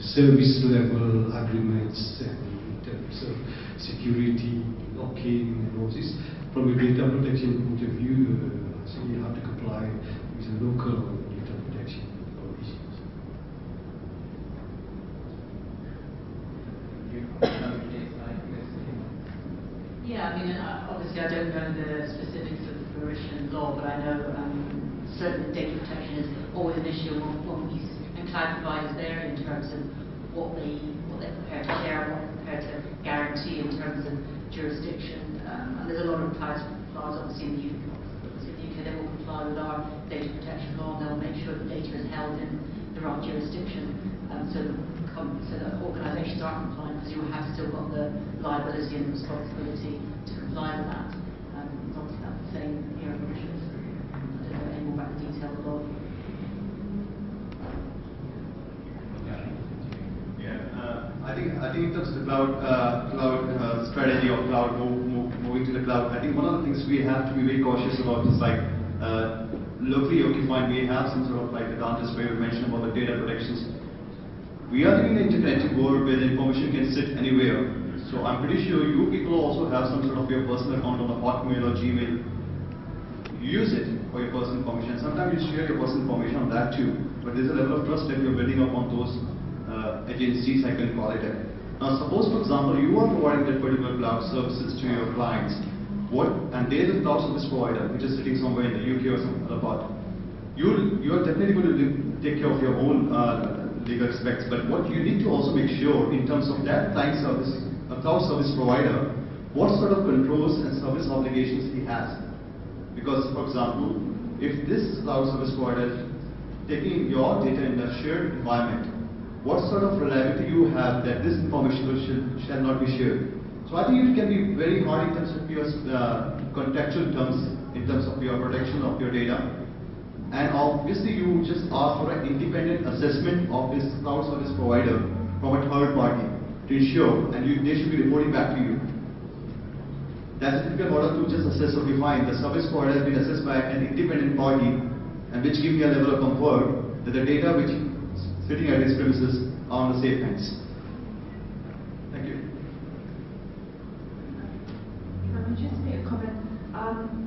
service level agreements in terms of security, locking, and all this. From a data protection point of view, I think you have to comply with the local data protection provisions. Yeah, obviously I don't know the specifics of Mauritian law, but I know certainly data protection is always an issue and cloud providers there in terms of what they're prepared to share, what they're prepared to guarantee in terms of jurisdiction. And there's a lot of cloud providers obviously in the UK that will comply with our data protection law, and they'll make sure the data is held in the right jurisdiction, so that organisations aren't compliant, because you have still got the liability and responsibility to comply with that. Obviously that's the same here in Mauritius. I don't know any more about the detail of the law. I think in terms of the cloud strategy of cloud moving to the cloud, I think one of the things we have to be very cautious about is like locally occupied. We have some sort of like advantage where we mentioned about the data protections. We are living in an interconnected world where the information can sit anywhere. So So I'm pretty sure you people also have some sort of your personal account on the Hotmail or Gmail. You use it for your personal information. Sometimes you share your personal information on that too. But there's a level of trust that you're building up on those agencies, I can call it. Now suppose, for example, you are providing that particular cloud services to your clients. And there's a cloud service provider which is sitting somewhere in the UK or some other part. You are definitely going to take care of your own legal aspects, but what you need to also make sure in terms of that client service, a cloud service provider, what sort of controls and service obligations he has. Because, for example, if this cloud service provider is taking your data in a shared environment, what sort of reliability you have that this information shall not be shared. So I think it can be very hard in terms of your contractual terms, in terms of your protection of your data. And obviously you just ask for an independent assessment of this cloud service provider from a third party to ensure, and they should be reporting back to you. That's a typical model to just assess, okay fine, the service provider has been assessed by an independent party, and which gives me a level of comfort that the data which is sitting at its premises are on the safe hands. Thank you. If I may just make a comment.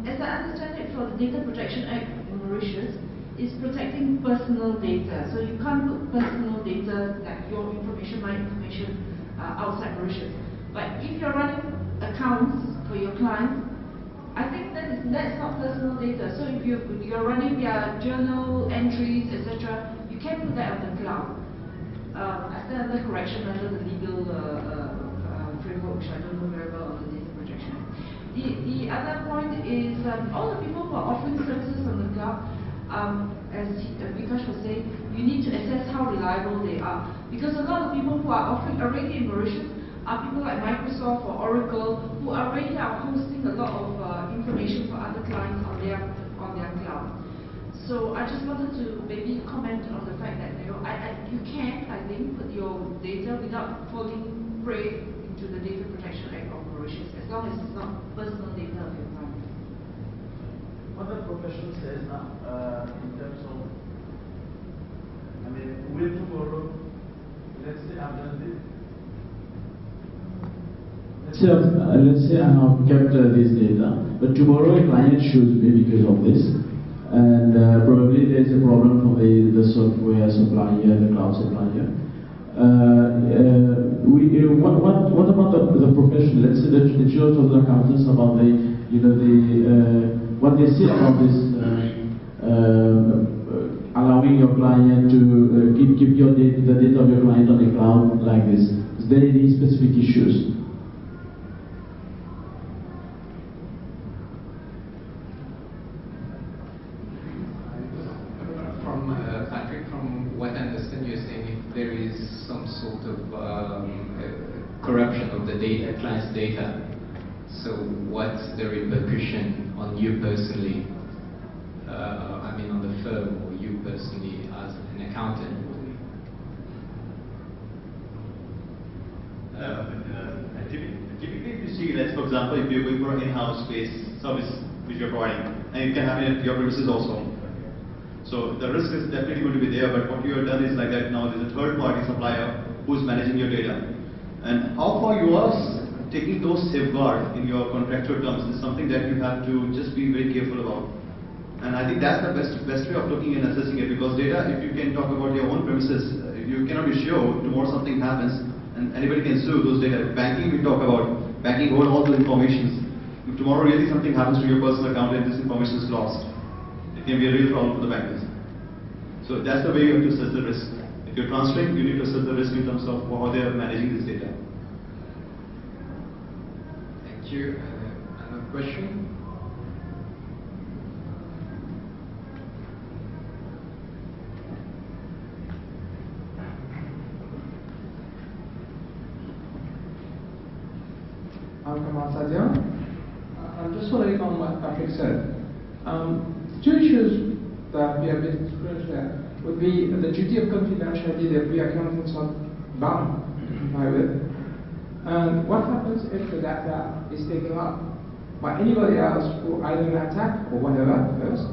As I understand it, for the Data Protection Act in Mauritius, is protecting personal data. So you can't put personal data, like your information, my information, outside Mauritius. But if you're running accounts for your clients, I think that's not personal data. So if you're running their journal entries, etc., you can put that on the cloud. Under correction under the legal framework, which I don't know very well on the Data Protection Act. The other point is all the people who are offering services on the cloud, as Vikash was saying, you need to assess how reliable they are. Because a lot of people who are offering already in Mauritius are people like Microsoft or Oracle who already are hosting a lot of information for other clients on their cloud. So I just wanted to maybe comment on the fact that you can, I think, put your data without falling prey into the Data Protection Act of Mauritius, as long as it's not personal data of your client. What the profession says now, in terms of, I mean, will tomorrow, let's say I've done this. Let's say I have kept this data, but tomorrow a client sues me because of this, and probably there's a problem for the software supplier, the cloud supplier. What about the profession? Let's say the Church of the Accountants about what they say about this allowing your client to keep the data of your client on the cloud like this. Is there any specific issues? From what I understand, you're saying if there is some sort of corruption of the data, client's data, so what's the repercussion on you personally? I mean, on the firm or you personally as an accountant? Typically, if you see, let's for example, if you're going for an in-house space service which you're providing, and you can have it at your premises also. So the risk is definitely going to be there, but what you have done is like that now there's a third-party supplier who's managing your data. And how far you are taking those safeguards in your contractual terms is something that you have to just be very careful about. And I think that's the best way of looking and assessing it, because data, if you can talk about your own premises, you cannot be sure tomorrow something happens and anybody can sue those data. Banking, we talk about, banking hold all the information. If tomorrow really something happens to your personal account and this information is lost, it can be a real problem for the bankers. So that's the way you have to assess the risk. If you're transferring, you need to assess the risk in terms of how they are managing this data. Thank you. Another question? I'm Kamal Sadia. I'm just following on what Patrick said. Two issues that we have been experienced there would be the duty of confidentiality that we accountants are bound to comply with. And what happens if the data is taken up by anybody else who either an attack or whatever first?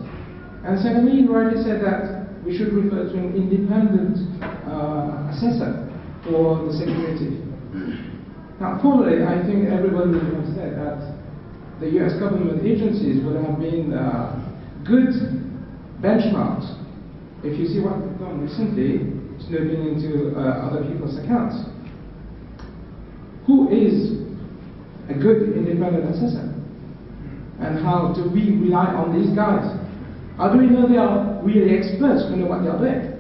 And secondly, you already said that we should refer to an independent assessor for the security. Now, formally, I think everybody would have said that the US government agencies would have been good benchmarks. If you see what they've done recently, snooping into other people's accounts. Who is a good independent assessor? And how do we rely on these guys? How do we know they are really experts who know what they are doing?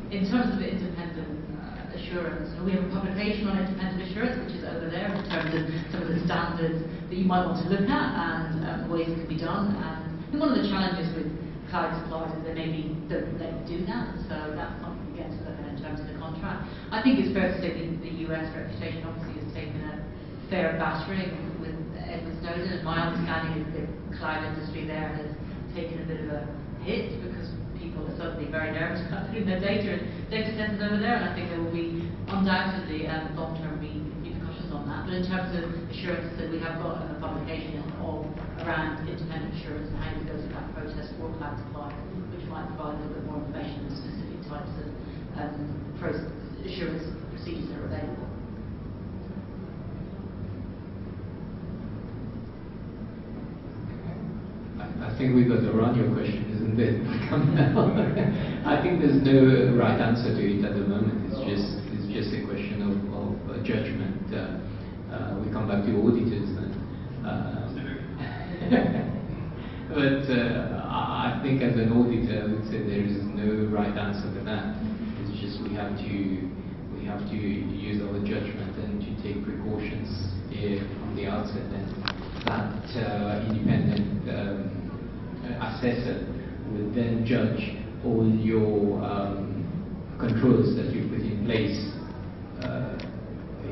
In terms of independent assurance, we have a publication on independent assurance, which is over there, in terms of some of the standards that you might want to look at and ways it can be done. And I think one of the challenges with cloud suppliers is they maybe don't let you do that, so that's something we get to look at in terms of the contract. I think it's fair to say the US reputation obviously has taken a fair battering with Edward Snowden, and my understanding is the cloud industry there has taken a bit of a hit because people are suddenly very nervous about putting their data centers over there, and I think there will be undoubtedly long-term repercussions on that. But in terms of assurance, that we have got a publication around independent assurance and how we go through that process for cloud suppliers, which might provide a little bit more information on specific types of assurance procedures that are available. I think we got around your question, isn't it? I think there's no right answer to it at the moment. It's just a question of judgment. We come back to auditors, but I think as an auditor, I would say there is no right answer to that. It's just we have to use our judgment and to take precautions here from the outset, and that independent assessor will then judge all your controls that you put in place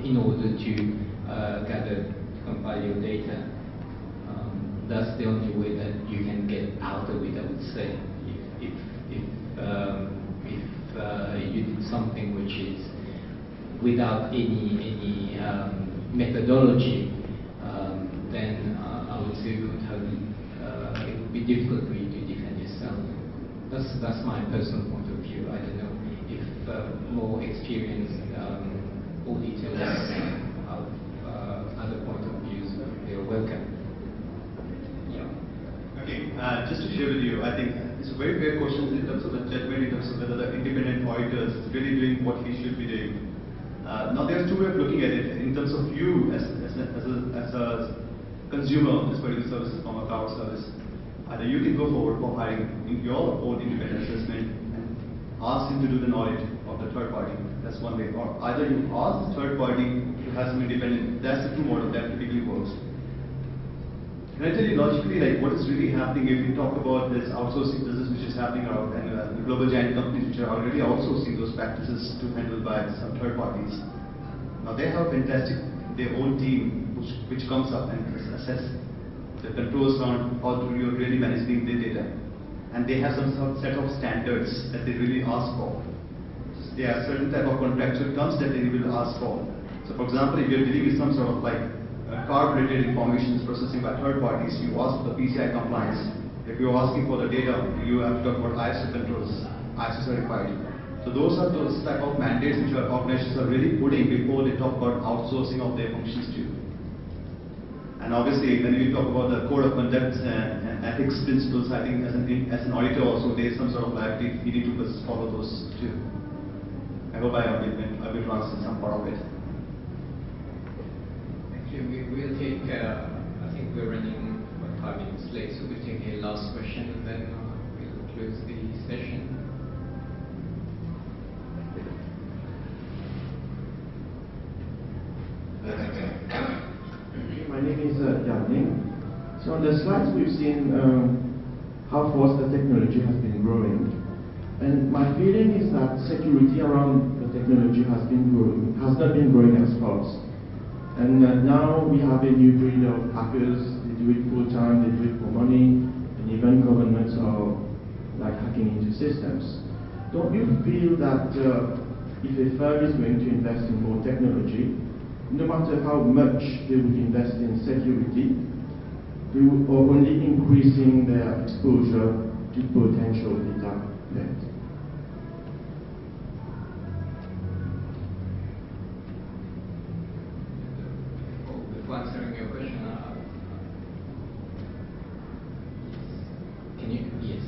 in order to compile your data. That's the only way that you can get out of it, I would say. If you did something which is without any methodology, then I would say it would be difficult for you to defend yourself. That's my personal point of view. I don't know if more experienced auditors have other point of views. They are welcome. Yeah. Okay, just to share with you, I think it's a very fair question in terms of the judgment, in terms of whether the independent auditor is really doing what he should be doing. Now there's two ways of looking at it. In terms of you as a consumer of this particular service from a cloud service, either you can go forward for hiring your own independent assessment and ask him to do the audit of the third party. That's one way. Or either you ask the third party to have some independent. That's the two model that typically works. Can I tell you logically, like what is really happening if we talk about this outsourcing business which is happening out, and the global giant companies which are already outsourcing those practices to handle by some third parties. Now they have fantastic their own team which comes up and assess the controls on how to really managing their data, and they have some set of standards that they really ask for. There are certain type of contractual terms that they will ask for. So, for example, if you're dealing with some sort of like card-related information processing by third parties, you ask for the PCI compliance. If you're asking for the data, you have to talk about ISO controls, ISO certified. So those are those type of mandates which our organizations are really putting before they talk about outsourcing of their functions too. And obviously, when we talk about the code of conduct and ethics principles, I think as an auditor also, there is some sort of liability you need to follow those too. I hope I will answer some part of it. Actually, we'll take, I think we're running about 5 minutes late, so we'll take a last question and then we'll close the session. My name is Yao. So on the slides we've seen how fast the technology has been growing, and my feeling is that security around the technology has not been growing as fast. And now we have a new breed of hackers. They do it full time, they do it for money, and even governments are like hacking into systems. don't you feel that if a firm is going to invest in more technology, no matter how much they would invest in security, they are only increasing their exposure to potential data theft? Before answering your question, can you? Yes.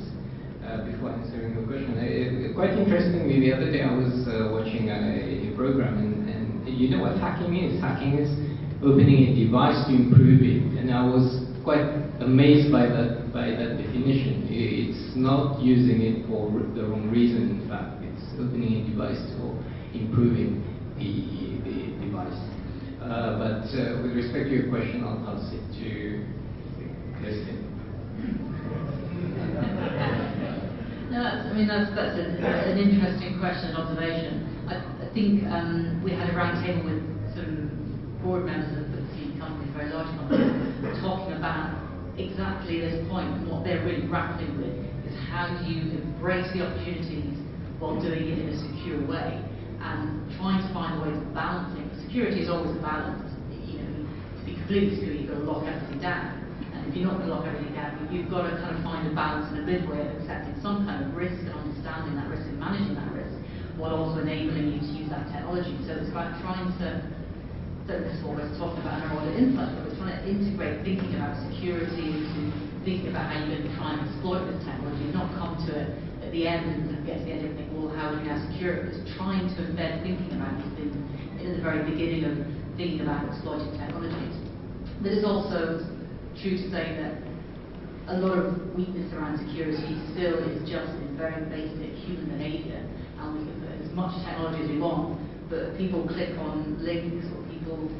Before answering your question, quite interestingly, the other day I was watching a program, and you know what hacking is? Hacking is opening a device to improve it, and I was quite amazed by that definition. It's not using it for the wrong reason. In fact, it's opening a device for improving the device. But with respect to your question, I'll pass it to Christine. No, that's an interesting question and observation. I think we had a round table with some board members of FTSE companies, very large companies, talking about exactly this point. And what they're really grappling with is how do you embrace the opportunities while doing it in a secure way, and trying to find ways of balancing. Security is always a balance. You know, to be completely secure, you've got to lock everything down. If you're not going to lock everything down, you've got to kind of find a balance and a midway of accepting some kind of risk and understanding that risk and managing that risk, while also enabling you to use that technology. So it's about trying to, this is what we're talking about in our audit insights, but we're trying to integrate thinking about security into thinking about how you're going to try and exploit this technology, not come to it at the end and get to the end and think, well, how do we now secure it? It's trying to embed thinking about these things in the very beginning of thinking about exploiting technologies. But it's also true to say that a lot of weakness around security still is just in very basic human behavior, and we can put as much technology as we want, but people click on links or people,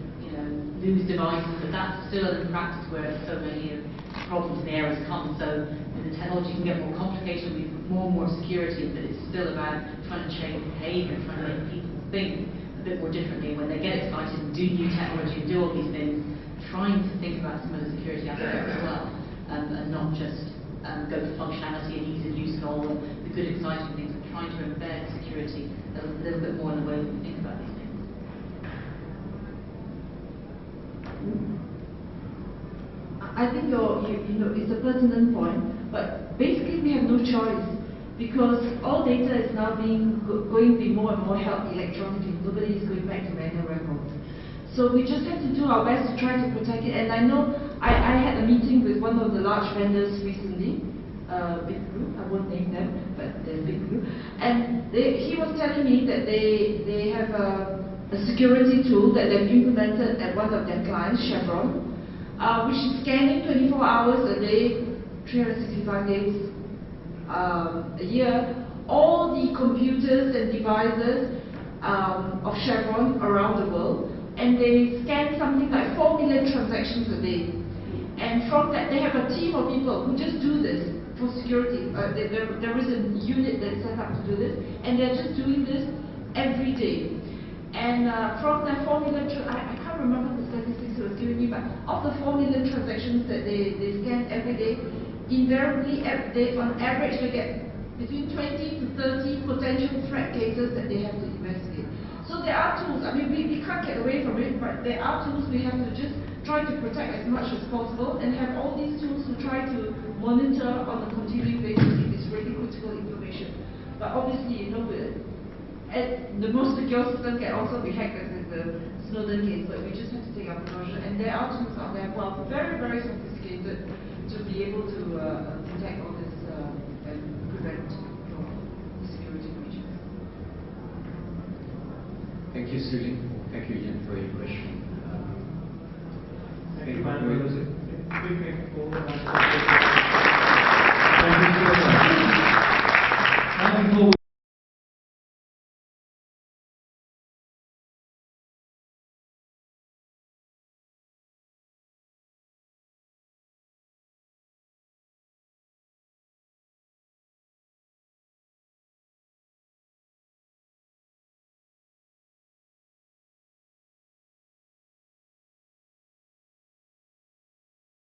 lose devices, but that's still in practice where so many of the problems and errors come. So the technology can get more complicated, we put more and more security, but it's still about trying to change behavior, trying to make people think a bit more differently when they get excited and do new technology and do all these things, trying to think about some of the security aspects as well, and not just go for functionality and ease of use and all the good exciting things, but trying to embed security a little bit more in the way that we think about these things. I think it's a pertinent point, but basically we have no choice, because all data is now going to be more and more held electronically. Nobody is going back to manual records. So we just have to do our best to try to protect it. And I know I had a meeting with one of the large vendors recently, Big Group, I won't name them, but they're Big Group. And he was telling me that they have a security tool that they've implemented at one of their clients, Chevron, which is scanning 24 hours a day, 365 days a year, all the computers and devices of Chevron around the world. And they scan something like 4 million transactions a day. And from that, they have a team of people who just do this for security. There is a unit that's set up to do this, and they're just doing this every day. And from that 4 million, I can't remember the statistics it was giving me, but of the 4 million transactions that they scan every day, invariably, on average, they get between 20 to 30 potential threat cases that they have to investigate. So there are tools, we can't get away from it, but there are tools we have to just try to protect as much as possible, and have all these tools to try to monitor on a continuing basis if it's really critical information. But obviously, the most secure system can also be hacked, as in the Snowden case, but we just have to take our precaution. And there are tools out there who are very, very sophisticated to be able to detect all this and prevent security breaches. Thank you, Susie. Thank you, Jen, for your question. Thank you, Madam President.